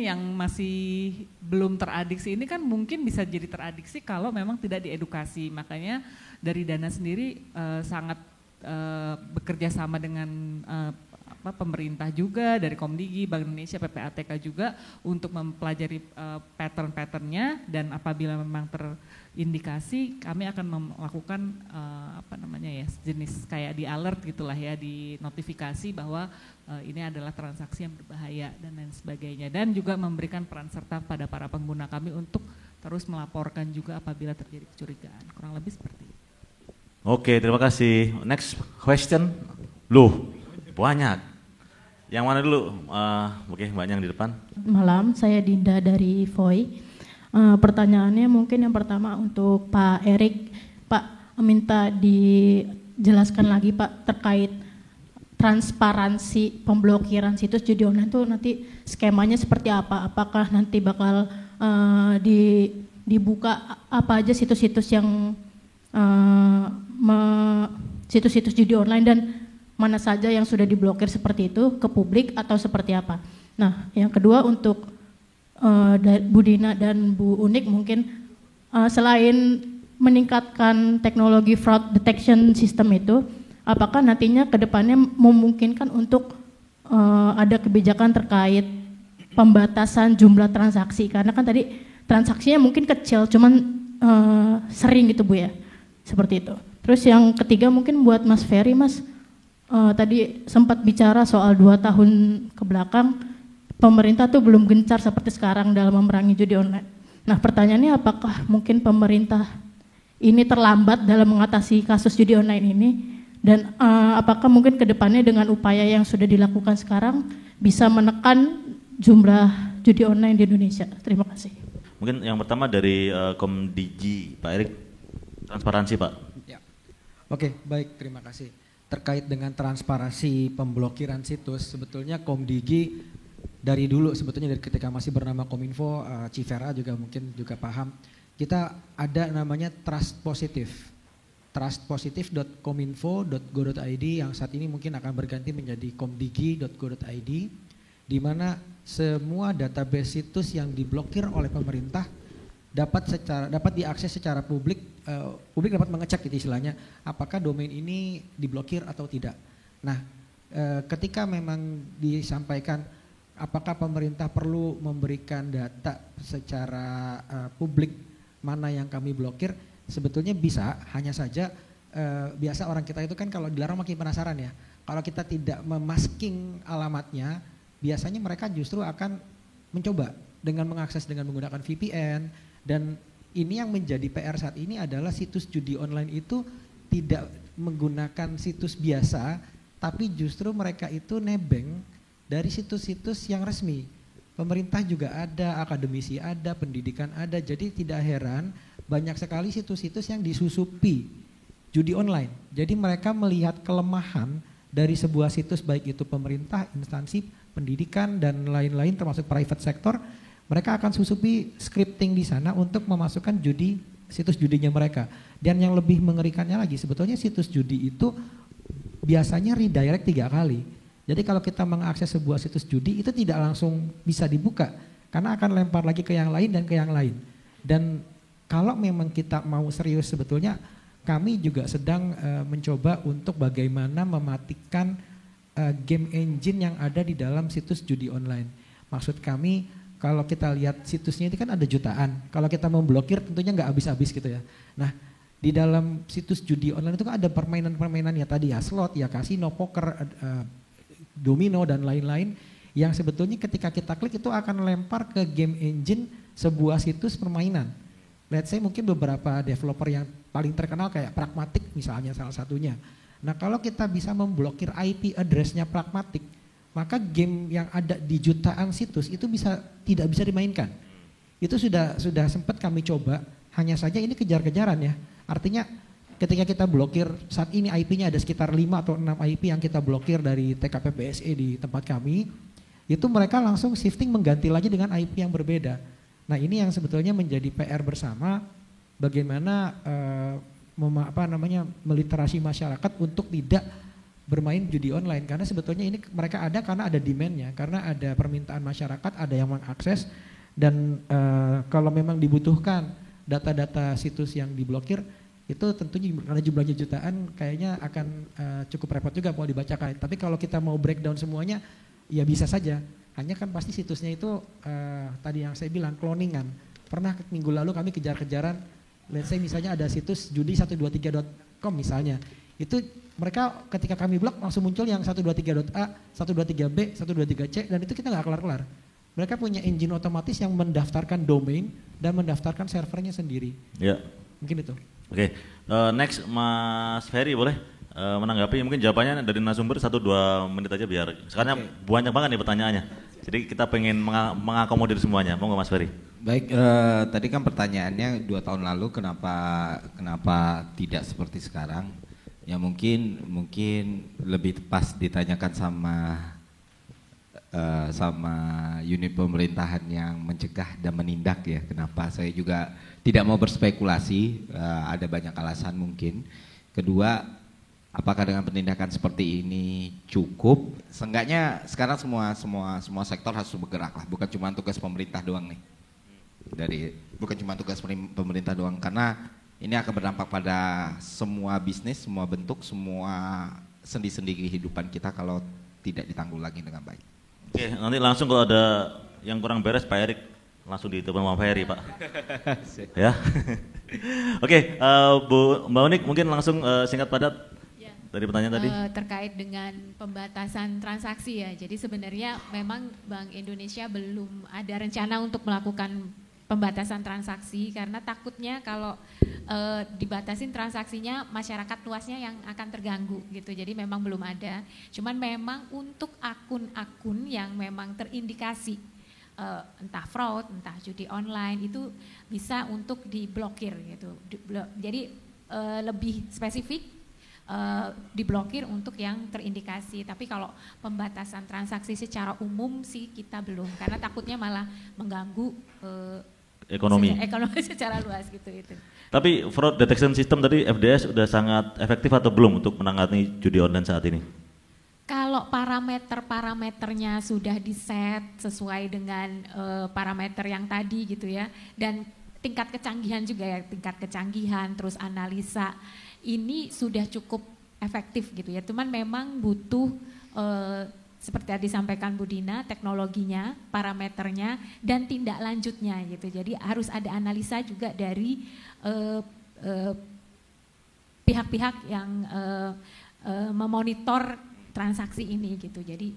yang masih belum teradiksi ini kan mungkin bisa jadi teradiksi kalau memang tidak diedukasi. Makanya dari Dana sendiri sangat bekerja sama dengan pemerintah juga, dari Komdigi, Bank Indonesia, PPATK juga untuk mempelajari pattern-patternnya, dan apabila memang terindikasi kami akan melakukan jenis kayak di alert gitulah ya, di notifikasi bahwa ini adalah transaksi yang berbahaya dan lain sebagainya, dan juga memberikan peran serta pada para pengguna kami untuk terus melaporkan juga apabila terjadi kecurigaan, kurang lebih seperti itu. Oke, terima kasih. Next question. Loh, banyak. Yang mana dulu? Oke, banyak yang di depan. Malam, saya Dinda dari VOI. Pertanyaannya mungkin yang pertama untuk Pak Erik. Pak, minta dijelaskan lagi Pak terkait transparansi pemblokiran situs judi online itu nanti skemanya seperti apa? Apakah nanti bakal dibuka apa aja situs-situs yang situs-situs judi online dan mana saja yang sudah diblokir seperti itu ke publik atau seperti apa? Nah, yang kedua untuk Bu Dina dan Bu Unik mungkin selain meningkatkan teknologi fraud detection system itu, apakah nantinya ke depannya memungkinkan untuk ada kebijakan terkait pembatasan jumlah transaksi, karena kan tadi transaksinya mungkin kecil, cuman sering gitu Bu ya, seperti itu. Terus yang ketiga mungkin buat Mas Ferry, Mas, tadi sempat bicara soal 2 tahun ke belakang, pemerintah tuh belum gencar seperti sekarang dalam memerangi judi online. Nah pertanyaannya apakah mungkin pemerintah ini terlambat dalam mengatasi kasus judi online ini, dan apakah mungkin kedepannya dengan upaya yang sudah dilakukan sekarang bisa menekan jumlah judi online di Indonesia? Terima kasih. Mungkin yang pertama dari Komdigi, Pak Erik, transparansi Pak. Ya. Oke, baik, terima kasih. Terkait dengan transparansi pemblokiran situs, sebetulnya Komdigi dari dulu, sebetulnya dari ketika masih bernama Kominfo, Civera juga mungkin juga paham, kita ada namanya Trust Positif. trustpositif.kominfo.go.id yang saat ini mungkin akan berganti menjadi komdigi.go.id, di mana semua database situs yang diblokir oleh pemerintah dapat diakses secara publik, publik dapat mengecek gitu istilahnya, apakah domain ini diblokir atau tidak. Nah, ketika memang disampaikan apakah pemerintah perlu memberikan data secara publik mana yang kami blokir, sebetulnya bisa, hanya saja biasa orang kita itu kan kalau dilarang makin penasaran ya. Kalau kita tidak memasking alamatnya, biasanya mereka justru akan mencoba dengan mengakses dengan menggunakan VPN, dan ini yang menjadi PR saat ini adalah situs judi online itu tidak menggunakan situs biasa, tapi justru mereka itu nebeng dari situs-situs yang resmi. Pemerintah juga ada, akademisi ada, pendidikan ada, jadi tidak heran banyak sekali situs-situs yang disusupi judi online. Jadi mereka melihat kelemahan dari sebuah situs, baik itu pemerintah, instansi, pendidikan, dan lain-lain termasuk private sector, mereka akan susupi scripting di sana untuk memasukkan situs judinya mereka. Dan yang lebih mengerikannya lagi, sebetulnya situs judi itu biasanya redirect 3 kali. Jadi kalau kita mengakses sebuah situs judi itu tidak langsung bisa dibuka, karena akan lempar lagi ke yang lain dan ke yang lain. Dan kalau memang kita mau serius, sebetulnya kami juga sedang mencoba untuk bagaimana mematikan game engine yang ada di dalam situs judi online. Maksud kami, kalau kita lihat situsnya itu kan ada jutaan, kalau kita memblokir tentunya nggak habis-habis gitu ya. Nah, di dalam situs judi online itu kan ada permainan-permainan ya tadi ya, slot, ya kasino, poker, domino, dan lain-lain, yang sebetulnya ketika kita klik itu akan lempar ke game engine sebuah situs permainan. Let's say mungkin beberapa developer yang paling terkenal kayak Pragmatic misalnya salah satunya. Nah kalau kita bisa memblokir IP address-nya Pragmatic, maka game yang ada di jutaan situs itu tidak bisa dimainkan. Itu sudah sempat kami coba, hanya saja ini kejar-kejaran ya. Artinya ketika kita blokir, saat ini IP-nya ada sekitar 5 atau 6 IP yang kita blokir dari TKP BSE di tempat kami, itu mereka langsung shifting mengganti lagi dengan IP yang berbeda. Nah ini yang sebetulnya menjadi PR bersama, bagaimana meliterasi masyarakat untuk tidak bermain judi online, karena sebetulnya ini mereka ada karena ada demand-nya, karena ada permintaan masyarakat, ada yang mengakses, dan kalau memang dibutuhkan data-data situs yang diblokir, itu tentunya karena jumlahnya jutaan kayaknya akan cukup repot juga mau dibacakan. Tapi kalau kita mau breakdown semuanya ya bisa saja. Hanya kan pasti situsnya itu tadi yang saya bilang cloningan. Pernah minggu lalu kami kejar-kejaran, let's say misalnya ada situs judi123.com misalnya. Itu mereka ketika kami blok langsung muncul yang 123.a, 123b, 123c dan itu kita nggak kelar-kelar. Mereka punya engine otomatis yang mendaftarkan domain dan mendaftarkan servernya sendiri. Ya. Mungkin itu. Oke, next Mas Ferry boleh menanggapi mungkin jawabannya dari narasumber 1-2 menit aja biar sekarang banyak banget nih pertanyaannya. Jadi kita pengen mengakomodir semuanya. Monggo Mas Ferry. Baik, tadi kan pertanyaannya 2 tahun lalu kenapa tidak seperti sekarang? Ya mungkin lebih pas ditanyakan sama unit pemerintahan yang mencegah dan menindak ya. Kenapa saya juga tidak mau berspekulasi, ada banyak alasan mungkin. Kedua, apakah dengan penindakan seperti ini cukup? Seenggaknya sekarang semua sektor harus bergerak lah, bukan cuma tugas pemerintah doang nih. Bukan cuma tugas pemerintah doang, karena ini akan berdampak pada semua bisnis, semua bentuk, semua sendi-sendi kehidupan kita kalau tidak ditanggulangi dengan baik. Oke, nanti langsung kalau ada yang kurang beres Pak Erik langsung ditelepon sama Ferry Pak. Ya. Oke, Mbak Unik mungkin langsung singkat padat ya. Dari pertanyaan tadi. Terkait dengan pembatasan transaksi ya. Jadi sebenarnya memang Bank Indonesia belum ada rencana untuk melakukan pembatasan transaksi karena takutnya kalau dibatasin transaksinya masyarakat luasnya yang akan terganggu gitu. Jadi memang belum ada. Cuman memang untuk akun-akun yang memang terindikasi entah fraud, entah judi online itu bisa untuk diblokir gitu. Jadi lebih spesifik diblokir untuk yang terindikasi. Tapi kalau pembatasan transaksi secara umum sih kita belum karena takutnya malah mengganggu ekonomi secara luas gitu itu. Tapi fraud detection system tadi FDS sudah sangat efektif atau belum untuk menangani judi online saat ini? Kalau parameternya sudah diset sesuai dengan parameter yang tadi gitu ya, dan tingkat kecanggihan juga ya, tingkat kecanggihan terus analisa ini sudah cukup efektif gitu ya. Cuman memang butuh seperti yang disampaikan Bu Dina, teknologinya, parameternya, dan tindak lanjutnya gitu. Jadi harus ada analisa juga dari pihak-pihak yang memonitor transaksi ini gitu. Jadi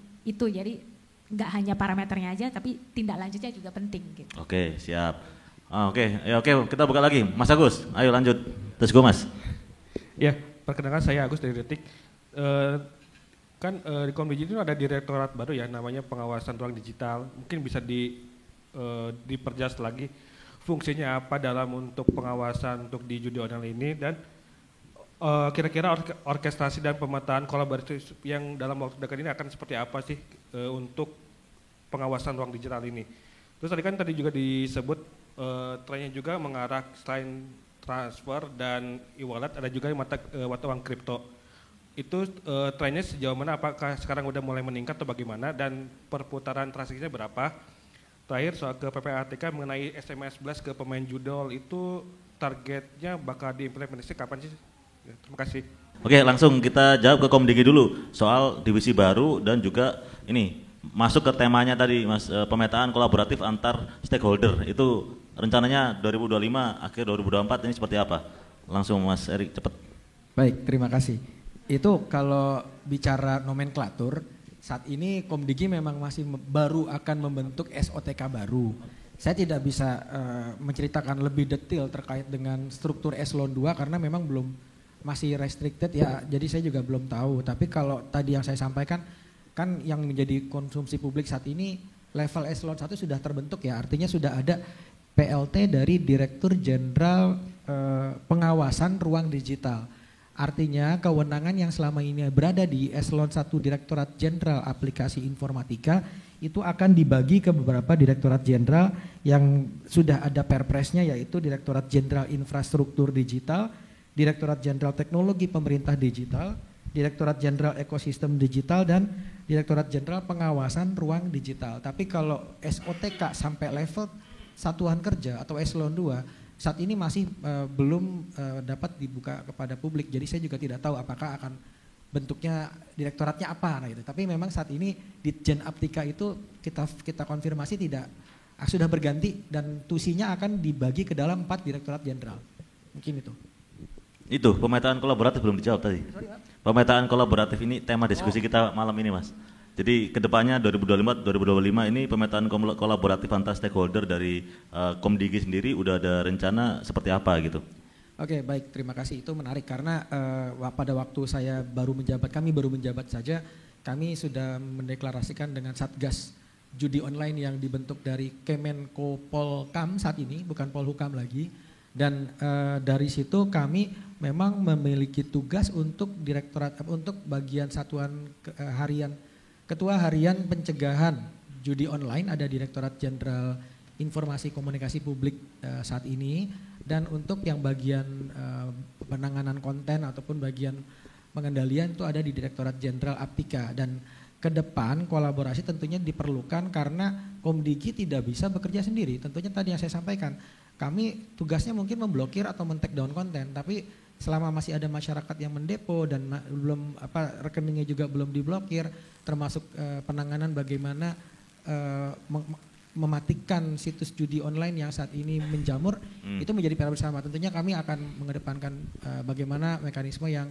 nggak hanya parameternya aja, tapi tindak lanjutnya juga penting gitu. Oke, siap. Oke, kita buka lagi. Mas Agus, ayo lanjut. Let's go Mas. Ya, perkenalkan saya Agus dari Detik. Di Komdigi itu ada direktorat baru ya, namanya pengawasan ruang digital. Mungkin bisa diperjelas lagi fungsinya apa dalam untuk pengawasan untuk di judi online ini, dan kira-kira orkestrasi dan pemetaan kolaborasi yang dalam waktu dekat ini akan seperti apa sih untuk pengawasan ruang digital ini. Terus tadi juga disebut trennya juga mengarah selain transfer dan e-wallet ada juga mata uang kripto. Itu trennya sejauh mana, apakah sekarang udah mulai meningkat atau bagaimana, dan perputaran transaksinya berapa? Terakhir soal ke PPATK mengenai SMS blast ke pemain judol itu targetnya bakal diimplementasi kapan sih? Ya, terima kasih. Oke, langsung kita jawab ke Komdigi dulu soal divisi baru dan juga ini masuk ke temanya tadi Mas, pemetaan kolaboratif antar stakeholder itu rencananya 2025 akhir 2024 ini seperti apa? Langsung Mas Erik cepat. Baik, terima kasih. Itu kalau bicara nomenklatur, saat ini Komdigi memang masih baru akan membentuk SOTK baru. Saya tidak bisa menceritakan lebih detail terkait dengan struktur eselon 2 karena memang masih restricted ya, jadi saya juga belum tahu. Tapi kalau tadi yang saya sampaikan, kan yang menjadi konsumsi publik saat ini level eselon 1 sudah terbentuk ya, artinya sudah ada PLT dari Direktur Jenderal Pengawasan Ruang Digital. Artinya kewenangan yang selama ini berada di eselon 1 Direktorat Jenderal Aplikasi Informatika itu akan dibagi ke beberapa Direktorat Jenderal yang sudah ada perpresnya, yaitu Direktorat Jenderal Infrastruktur Digital, Direktorat Jenderal Teknologi Pemerintah Digital, Direktorat Jenderal Ekosistem Digital, dan Direktorat Jenderal Pengawasan Ruang Digital. Tapi kalau SOTK sampai level satuan kerja atau eselon 2, saat ini masih belum dapat dibuka kepada publik. Jadi saya juga tidak tahu apakah akan bentuknya direktoratnya apa gitu. Tapi memang saat ini Ditjen Aptika itu kita konfirmasi sudah berganti dan tusinya akan dibagi ke dalam 4 direktorat jenderal. Mungkin itu. Itu pemetaan kolaboratif belum dijawab tadi. Pemetaan kolaboratif ini tema diskusi kita malam ini, Mas. Jadi kedepannya 2025 ini pemetaan kolaboratif antar stakeholder dari Komdigi sendiri udah ada rencana seperti apa gitu? Oke, baik, terima kasih. Itu menarik karena pada waktu kami baru menjabat saja, kami sudah mendeklarasikan dengan Satgas Judi Online yang dibentuk dari Kemenko Polkam saat ini, bukan Polhukam lagi. Dan dari situ kami memang memiliki tugas untuk untuk bagian satuan harian, Ketua Harian Pencegahan Judi Online ada Direktorat Jenderal Informasi Komunikasi Publik saat ini, dan untuk yang bagian penanganan konten ataupun bagian pengendalian itu ada di Direktorat Jenderal Aptika. Dan ke depan kolaborasi tentunya diperlukan karena Komdigi tidak bisa bekerja sendiri. Tentunya tadi yang saya sampaikan, kami tugasnya mungkin memblokir atau men-take down konten, tapi selama masih ada masyarakat yang mendepo dan belum rekeningnya juga belum diblokir, termasuk penanganan bagaimana mematikan situs judi online yang saat ini menjamur, itu menjadi PR bersama. Tentunya kami akan mengedepankan bagaimana mekanisme yang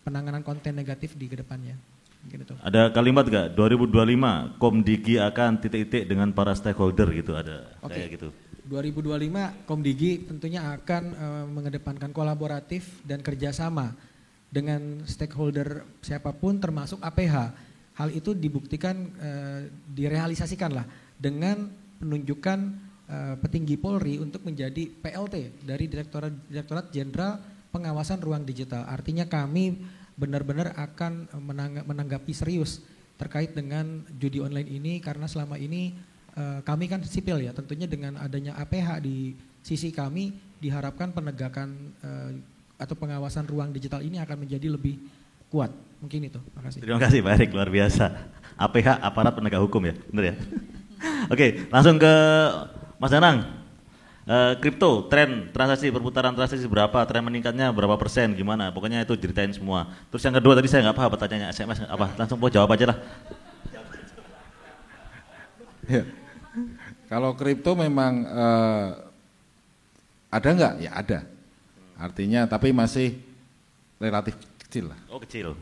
penanganan konten negatif di kedepannya. Gitu. Ada kalimat gak 2025 Komdigi akan titik-titik dengan para stakeholder gitu, ada kayak gitu? 2025 Komdigi tentunya akan mengedepankan kolaboratif dan kerjasama dengan stakeholder siapapun termasuk APH. Hal itu dibuktikan, direalisasikan lah dengan penunjukan petinggi Polri untuk menjadi PLT dari Direktorat Jenderal Pengawasan Ruang Digital. Artinya kami benar-benar akan menanggapi serius terkait dengan judi online ini, karena selama ini kami kan sipil ya, tentunya dengan adanya APH di sisi kami diharapkan penegakan atau pengawasan ruang digital ini akan menjadi lebih kuat. Mungkin itu. Makasih. Terima kasih Pak Erik, luar biasa. APH, aparat penegak hukum ya, benar ya? Oke, langsung ke Mas Danang. Kripto, tren transaksi, perputaran transaksi berapa, tren meningkatnya berapa persen, gimana? Pokoknya itu ceritain semua. Terus yang kedua tadi saya nggak paham pertanyaannya, SMS apa? Langsung jawab aja lah. Ya. Kalau kripto memang ada nggak? Ya ada. Artinya tapi masih relatif kecil lah. Oh kecil.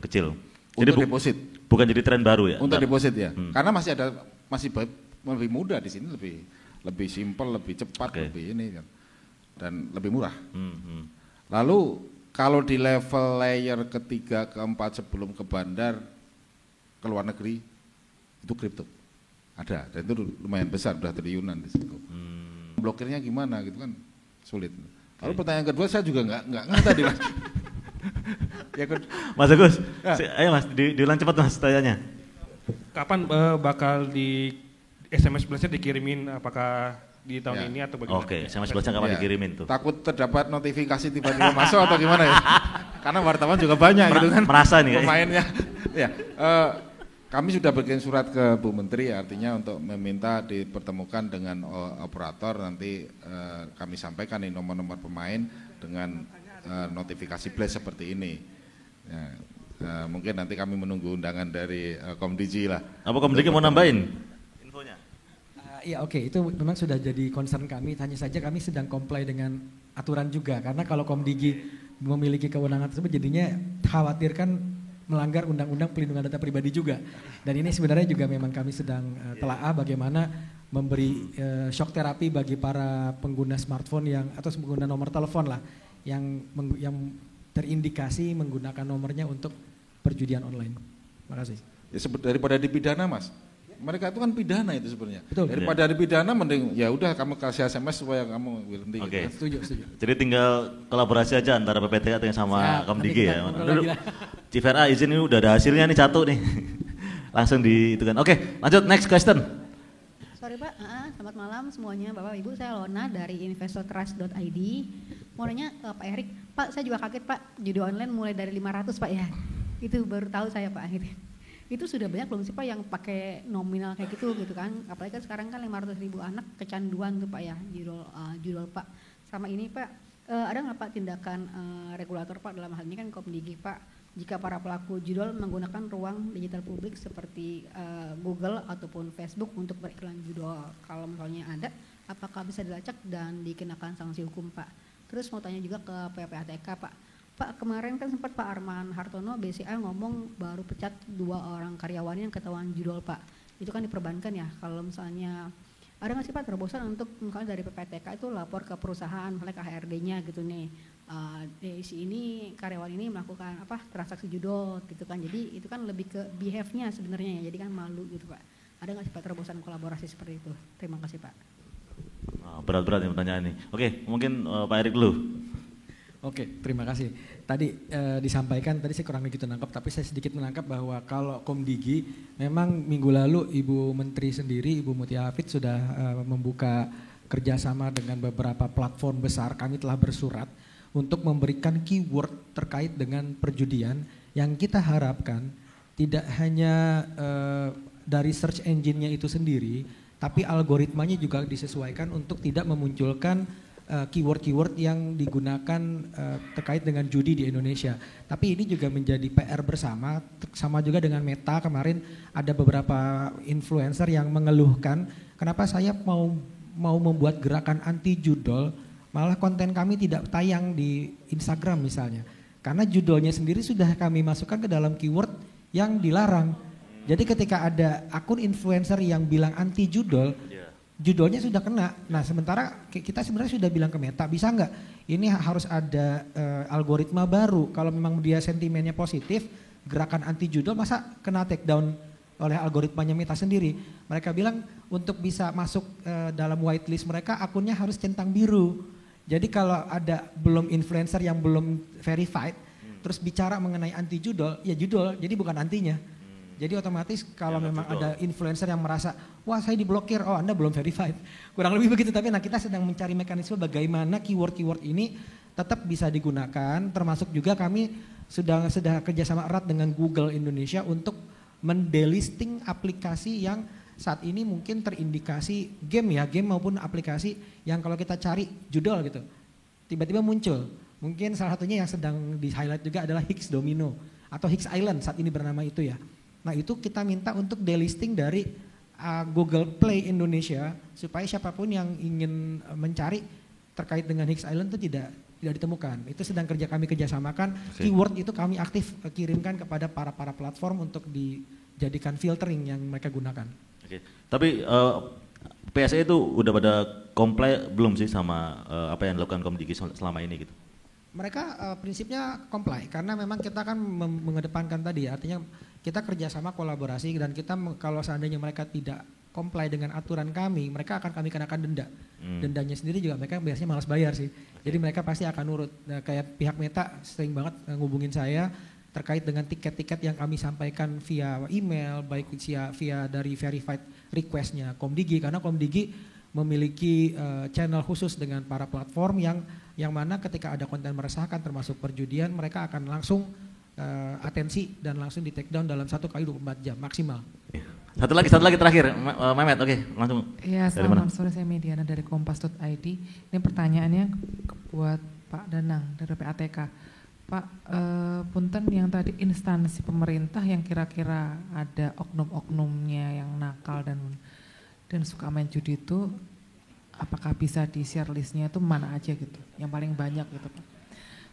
Untuk Jadi deposit. Bukan jadi tren baru ya? Untuk deposit ya. Karena masih lebih mudah di sini, lebih simpel, lebih cepat, lebih ini kan, dan lebih murah. Lalu kalau di level layer ketiga, keempat sebelum ke bandar, ke luar negeri, itu kripto ada, dan itu lumayan besar, udah triliunan di situ. Blokirnya gimana gitu kan sulit. Lalu pertanyaan kedua saya juga nggak ngerti tadi Mas. Ya, Mas Agus, ayo Mas diulang cepat Mas tanyanya. Kapan bakal di SMS blast-nya dikirimin, apakah di tahun ini atau bagaimana? Oke, SMS blast-nya kapan dikirimin tuh? Takut terdapat notifikasi tiba-tiba masuk atau gimana ya? Karena wartawan juga banyak gitu kan. Merasa nih pemainnya. Ya, kami sudah bikin surat ke Bu Menteri, artinya untuk meminta dipertemukan dengan operator, nanti kami sampaikan nih nomor-nomor pemain dengan notifikasi blast seperti ini. Ya, mungkin nanti kami menunggu undangan dari Komdigi lah. Apa Komdigi mau nambahin? Ya oke, itu memang sudah jadi concern kami, hanya saja kami sedang comply dengan aturan juga, karena kalau Komdigi memiliki kewenangan tersebut jadinya khawatirkan melanggar undang-undang pelindungan data pribadi juga. Dan ini sebenarnya juga memang kami sedang telaah bagaimana memberi shock terapi bagi para pengguna smartphone atau pengguna nomor telepon lah yang terindikasi menggunakan nomornya untuk perjudian online. Terima kasih. Ya, daripada dipidana Mas. Mereka itu kan pidana itu sebenarnya. Betul. Daripada dipidana mending ya udah kamu kasih SMS supaya kamu berhenti. Oke. Setuju. Jadi tinggal kolaborasi aja antara PPTK dengan sama Komdigi ya. Civera izin ini udah ada hasilnya nih, satu nih. Langsung di itu kan. Oke, lanjut next question. Sorry Pak, selamat malam semuanya Bapak Ibu, saya Lona dari investortrust.id. Mau nanya Pak Erik, Pak saya juga kaget Pak, judi online mulai dari 500 Pak ya. Itu baru tahu saya Pak akhirnya. Itu sudah banyak belum sih Pak yang pakai nominal kayak gitu kan, apalagi kan sekarang kan 500.000 anak kecanduan tuh Pak ya, judul Pak. sama ini Pak, ada nggak Pak tindakan regulator Pak dalam hal ini kan Komdigi Pak, jika para pelaku judul menggunakan ruang digital publik seperti Google ataupun Facebook untuk beriklan judul, kalau misalnya ada, apakah bisa dilacak dan dikenakan sanksi hukum Pak? Terus mau tanya juga ke PPATK Pak. Pak, kemarin kan sempat Pak Arman Hartono BCA ngomong baru pecat 2 orang karyawan yang ketahuan judul Pak. Itu kan diperbankan ya, kalau misalnya ada nggak sih Pak terobosan untuk misalnya dari PPATK itu lapor ke perusahaan, misalnya ke HRD-nya gitu nih. Si ini karyawan ini melakukan transaksi judul gitu kan. Jadi itu kan lebih ke behave-nya sebenarnya ya, jadi kan malu gitu Pak. Ada nggak sih Pak terobosan kolaborasi seperti itu? Terima kasih Pak. Berat-berat ya pertanyaan ini. Oke, mungkin Pak Erik dulu. Oke, terima kasih. Tadi disampaikan, tadi saya kurang begitu nangkap, tapi saya sedikit menangkap bahwa kalau Komdigi, memang minggu lalu Ibu Menteri sendiri, Ibu Mutia Hafid sudah membuka kerjasama dengan beberapa platform besar. Kami telah bersurat untuk memberikan keyword terkait dengan perjudian yang kita harapkan tidak hanya dari search engine-nya itu sendiri, tapi algoritmanya juga disesuaikan untuk tidak memunculkan keyword-keyword yang digunakan terkait dengan judi di Indonesia. Tapi ini juga menjadi PR bersama, sama juga dengan Meta kemarin ada beberapa influencer yang mengeluhkan kenapa saya mau membuat gerakan anti judol, malah konten kami tidak tayang di Instagram misalnya. Karena judulnya sendiri sudah kami masukkan ke dalam keyword yang dilarang. Jadi ketika ada akun influencer yang bilang anti judol, judulnya sudah kena. Nah sementara kita sebenarnya sudah bilang ke Meta, bisa nggak ini harus ada algoritma baru. Kalau memang dia sentimennya positif, gerakan anti judul masa kena take down oleh algoritmanya Meta sendiri. Mereka bilang untuk bisa masuk dalam whitelist mereka akunnya harus centang biru. Jadi kalau ada belum influencer yang belum verified, terus bicara mengenai anti judul, ya judul, jadi bukan antinya. Jadi otomatis kalau memang ada influencer yang merasa, wah saya diblokir, oh Anda belum verified. Kurang lebih begitu, tapi kita sedang mencari mekanisme bagaimana keyword-keyword ini tetap bisa digunakan, termasuk juga kami sudah kerjasama erat dengan Google Indonesia untuk mendelisting aplikasi yang saat ini mungkin terindikasi game maupun aplikasi yang kalau kita cari judul gitu, tiba-tiba muncul. Mungkin salah satunya yang sedang di-highlight juga adalah Higgs Domino atau Higgs Island saat ini bernama itu ya. Nah itu kita minta untuk delisting dari Google Play Indonesia supaya siapapun yang ingin mencari terkait dengan Higgs Island itu tidak ditemukan. Itu sedang kami kerjasamakan. Keyword itu kami aktif kirimkan kepada para platform untuk dijadikan filtering yang mereka gunakan. Oke. Tapi PSE itu udah pada comply belum sih sama apa yang dilakukan Komdigi selama ini gitu? Mereka prinsipnya comply karena memang kita kan mengedepankan tadi, artinya kita kerjasama kolaborasi dan kita kalau seandainya mereka tidak comply dengan aturan kami, mereka akan kami kenakan denda. Dendanya sendiri juga mereka biasanya malas bayar sih. Jadi mereka pasti akan nurut. Nah, kayak pihak Meta sering banget ngubungin saya terkait dengan tiket-tiket yang kami sampaikan via email, baik via dari verified requestnya Komdigi, karena Komdigi memiliki channel khusus dengan para platform yang mana ketika ada konten meresahkan termasuk perjudian, mereka akan langsung atensi dan langsung di take down dalam 1 kali 24 jam maksimal. Satu lagi terakhir, Mehmet, oke langsung. Iya, selamat sore, saya Mediana dari Kompas.id. Ini pertanyaannya buat Pak Danang dari PATK. Pak, punten yang tadi instansi pemerintah yang kira-kira ada oknum-oknumnya yang nakal dan suka main judi itu, apakah bisa di share listnya itu mana aja gitu, yang paling banyak gitu Pak.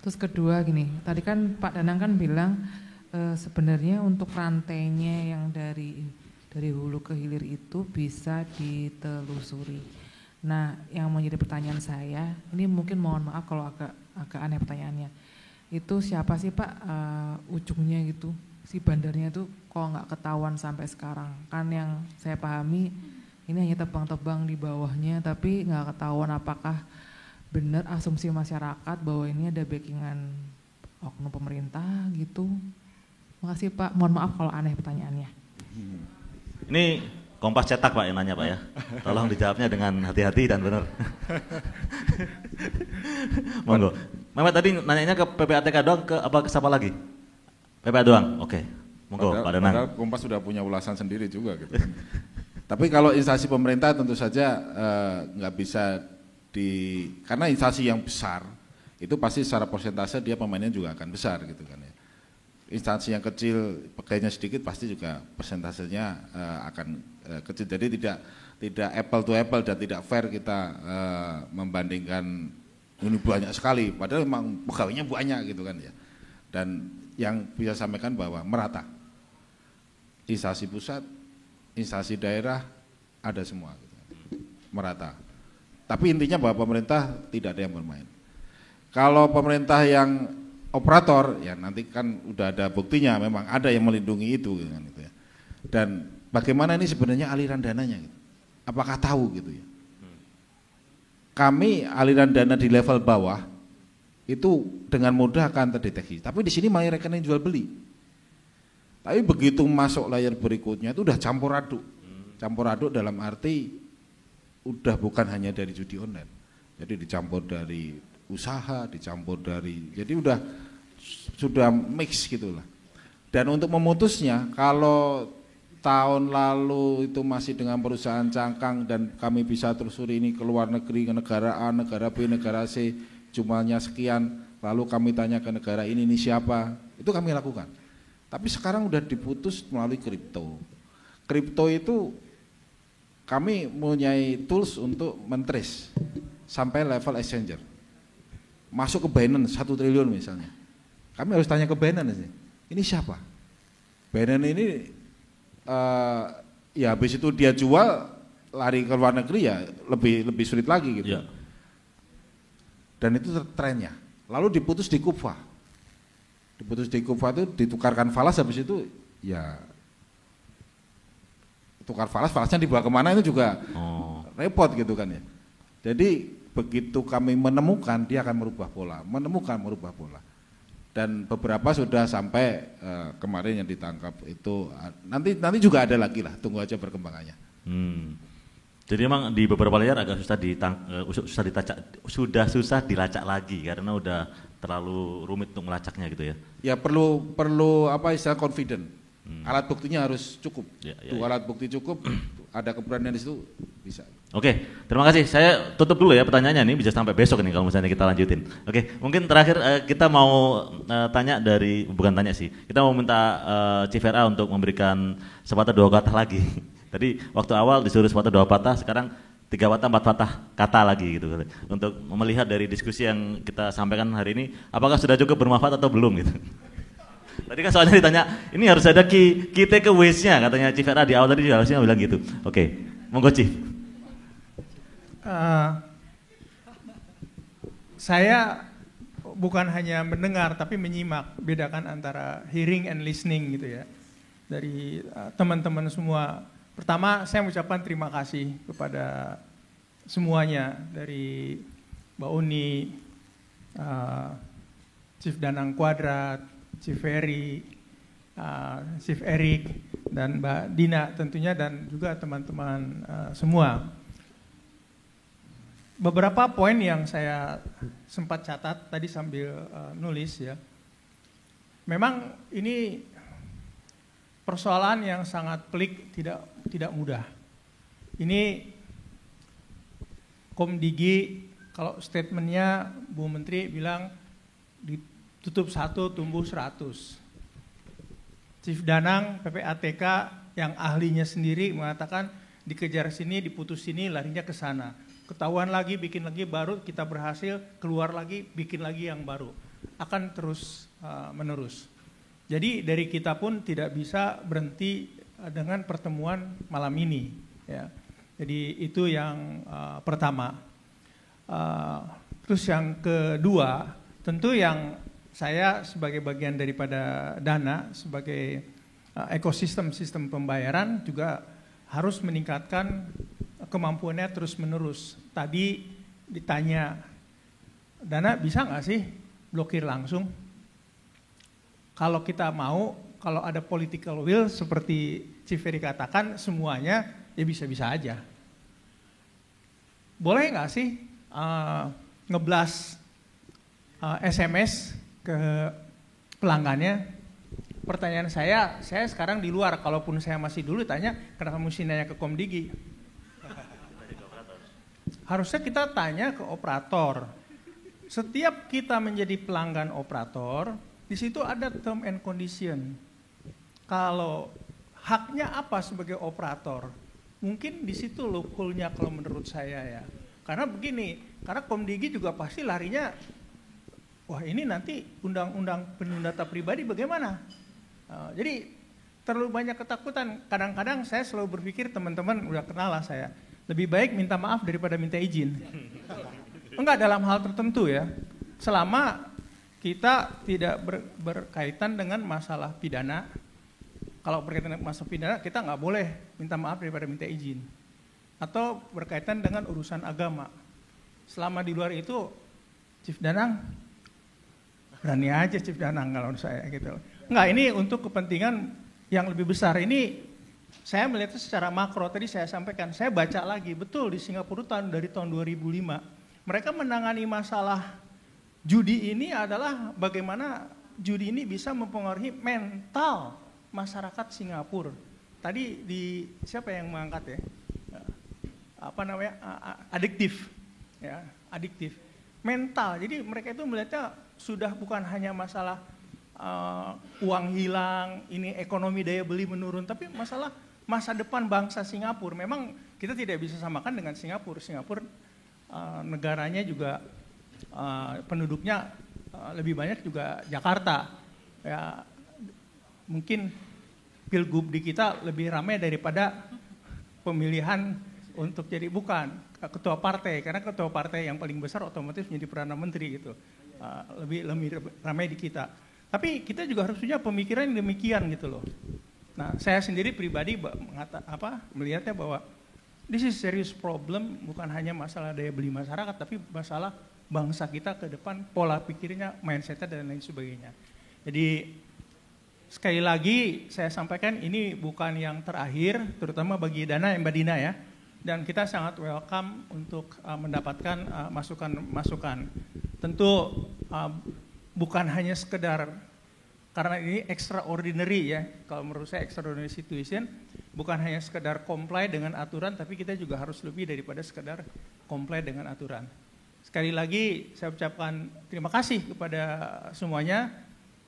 Terus kedua gini, tadi kan Pak Danang kan bilang sebenarnya untuk rantainya yang dari hulu ke hilir itu bisa ditelusuri. Nah, yang menjadi pertanyaan saya, ini mungkin mohon maaf kalau agak aneh pertanyaannya. Itu siapa sih Pak ujungnya gitu, si bandarnya itu kok nggak ketahuan sampai sekarang. Kan yang saya pahami ini hanya tebang-tebang di bawahnya, tapi nggak ketahuan apakah benar asumsi masyarakat bahwa ini ada backingan oknum pemerintah gitu. Makasih Pak, mohon maaf kalau aneh pertanyaannya. Ini Kompas cetak Pak yang nanya Pak ya. Tolong dijawabnya dengan hati-hati dan benar. Monggo. Mehmet tadi nanyanya ke PPATK doang, ke siapa lagi? PPA doang, oke. Monggo Pak Danang. Padahal Kompas sudah punya ulasan sendiri juga gitu. Tapi kalau instansi pemerintah tentu saja nggak bisa karena instansi yang besar itu pasti secara persentase dia pemainnya juga akan besar gitu kan ya. Instansi yang kecil pegawainya sedikit pasti juga persentasenya akan kecil. Jadi tidak apple to apple dan tidak fair kita membandingkan ini banyak sekali padahal memang pegawainya banyak gitu kan ya. Dan yang bisa sampaikan bahwa merata. Instansi pusat, instansi daerah ada semua gitu. Merata. Tapi intinya bahwa pemerintah tidak ada yang bermain. Kalau pemerintah yang operator, ya nanti kan udah ada buktinya, memang ada yang melindungi itu gitu ya. Dan bagaimana ini sebenarnya aliran dananya gitu. Apakah tahu gitu ya. Kami aliran dana di level bawah itu dengan mudah akan terdeteksi. Tapi di sini malah rekening jual beli. Tapi begitu masuk layar berikutnya itu udah campur aduk. Campur aduk dalam arti udah bukan hanya dari judi online. Jadi dicampur dari usaha, dicampur dari, jadi sudah mix gitulah. Dan untuk memutusnya, kalau tahun lalu itu masih dengan perusahaan cangkang dan kami bisa telusuri ini ke luar negeri, ke negara A, negara B, negara C, jumlahnya sekian, lalu kami tanya ke negara ini siapa, itu kami lakukan. Tapi sekarang udah diputus melalui kripto. Kripto itu kami mempunyai tools untuk men-trace sampai level exchanger. Masuk ke Binance 1 triliun misalnya. Kami harus tanya ke Binance, ini siapa? Binance ini ya habis itu dia jual lari ke luar negeri ya lebih sulit lagi gitu. Ya. Dan itu trennya. Lalu diputus di Kufa. Diputus di Kufa itu ditukarkan falas, habis itu ya tukar falasnya dibawa kemana itu juga repot gitu kan ya. Jadi begitu kami menemukan, dia akan merubah pola, merubah pola. Dan beberapa sudah sampai kemarin yang ditangkap itu, nanti juga ada lagi lah, tunggu aja perkembangannya. Jadi memang di beberapa layar agak susah dilacak lagi karena udah terlalu rumit untuk melacaknya gitu ya. Ya perlu apa istilah confident. Alat buktinya harus cukup. Alat bukti cukup, ada keberanian di situ bisa. Oke, terima kasih. Saya tutup dulu ya pertanyaannya, ini bisa sampai besok nih kalau misalnya kita lanjutin. Oke, mungkin terakhir kita mau tanya kita mau minta Chief RA untuk memberikan sepatah 2 kata lagi. Tadi waktu awal disuruh sepatah 2 patah, sekarang 3 patah 4 patah kata lagi gitu. Untuk melihat dari diskusi yang kita sampaikan hari ini, apakah sudah cukup bermanfaat atau belum gitu. Tadi kan soalnya ditanya, ini harus ada key takeaways-nya katanya Chief RA di awal tadi juga harusnya bilang gitu. Oke, monggo Chief. Saya bukan hanya mendengar tapi menyimak, bedakan antara hearing and listening gitu ya. Dari teman-teman semua. Pertama saya mengucapkan terima kasih kepada semuanya, dari Mbak Uni, Chief Danang Kuadrat, Chief Ferry, Chief Erik, dan Mbak Dina tentunya, dan juga teman-teman semua. Beberapa poin yang saya sempat catat tadi sambil nulis ya. Memang ini persoalan yang sangat pelik, tidak mudah. Ini Komdigi, kalau statementnya Bu Menteri bilang ditutup 1 tumbuh 100. Chief Danang PPATK yang ahlinya sendiri mengatakan dikejar sini, diputus sini, larinya ke sana. Ketahuan lagi, bikin lagi, baru kita berhasil, keluar lagi, bikin lagi yang baru. Akan terus menerus. Jadi dari kita pun tidak bisa berhenti dengan pertemuan malam ini. Ya. Jadi itu yang pertama. Terus yang kedua, tentu yang saya sebagai bagian daripada Dana, sebagai ekosistem sistem pembayaran juga harus meningkatkan kemampuannya terus menerus. Tadi ditanya, Dana bisa nggak sih blokir langsung? Kalau kita mau, kalau ada political will seperti Chief Ferry katakan, semuanya ya bisa-bisa aja. Boleh nggak sih ngeblas SMS ke pelanggannya? Pertanyaan saya sekarang di luar, kalaupun saya masih dulu tanya, kenapa mesti nanya ke Komdigi? harusnya kita tanya ke operator. Setiap kita menjadi pelanggan operator, di situ ada term and condition. Kalau haknya apa sebagai operator? Mungkin di situ loophole-nya kalau menurut saya ya. Karena begini, karena Komdigi juga pasti larinya, wah ini nanti undang-undang pelindungan data pribadi bagaimana? Jadi terlalu banyak ketakutan. Kadang-kadang saya selalu berpikir, teman-teman udah kenal lah saya, lebih baik minta maaf daripada minta izin. Enggak dalam hal tertentu ya. Selama kita tidak berkaitan dengan masalah pidana. Kalau berkaitan dengan masalah pidana, kita nggak boleh minta maaf daripada minta izin. Atau berkaitan dengan urusan agama. Selama di luar itu, Chief Danang, berani aja Chief Danang kalau saya gitu. Enggak, ini untuk kepentingan yang lebih besar. Ini saya melihatnya secara makro, tadi saya sampaikan, saya baca lagi, betul di Singapura dari tahun 2005, mereka menangani masalah judi ini adalah bagaimana judi ini bisa mempengaruhi mental masyarakat Singapura. Tadi siapa yang mengangkat ya? Apa namanya? Adiktif. Ya, adiktif. Mental. Jadi mereka itu melihatnya sudah bukan hanya masalah uang hilang, ini ekonomi daya beli menurun, tapi masalah masa depan bangsa Singapura. Memang kita tidak bisa samakan dengan Singapura. Singapura negaranya juga penduduknya lebih banyak juga Jakarta. Ya, mungkin pilgub di kita lebih ramai daripada pemilihan untuk jadi bukan ketua partai, karena ketua partai yang paling besar otomatis menjadi Perdana Menteri gitu. Lebih ramai di kita. Tapi kita juga harus punya pemikiran yang demikian gitu loh. Nah, saya sendiri pribadi melihatnya bahwa this is serious problem, bukan hanya masalah daya beli masyarakat, tapi masalah bangsa kita ke depan, pola pikirnya, mindsetnya dan lain sebagainya. Jadi sekali lagi saya sampaikan ini bukan yang terakhir, terutama bagi Dana Mbak Dina ya. Dan kita sangat welcome untuk mendapatkan masukan-masukan. Tentu bukan hanya sekedar, karena ini extraordinary ya, kalau menurut saya extraordinary situation, bukan hanya sekedar comply dengan aturan, tapi kita juga harus lebih daripada sekedar comply dengan aturan. Sekali lagi saya ucapkan terima kasih kepada semuanya,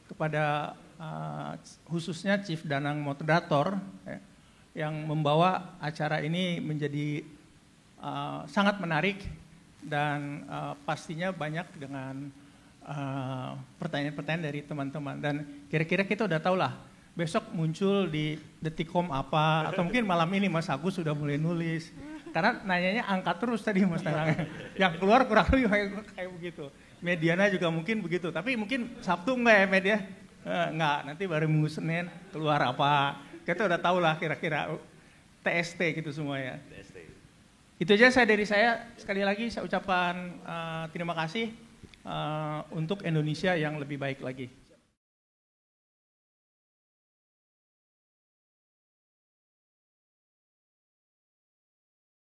kepada khususnya Chief Danang Moderator ya, yang membawa acara ini menjadi sangat menarik dan pastinya banyak dengan pertanyaan-pertanyaan dari teman-teman. Dan kira-kira kita udah tahu lah besok muncul di Detikcom apa, atau mungkin malam ini Mas Agus sudah mulai nulis. Karena nanyanya angkat terus tadi Mas Danang. Yang keluar kurang lebih kayak begitu. Mediana juga mungkin begitu, tapi mungkin Sabtu enggak ya media? Enggak, nanti baru Minggu Senin keluar apa. Kita udah tahu lah kira-kira TST gitu semua ya. Itu aja dari saya. Sekali lagi saya ucapkan terima kasih untuk Indonesia yang lebih baik lagi.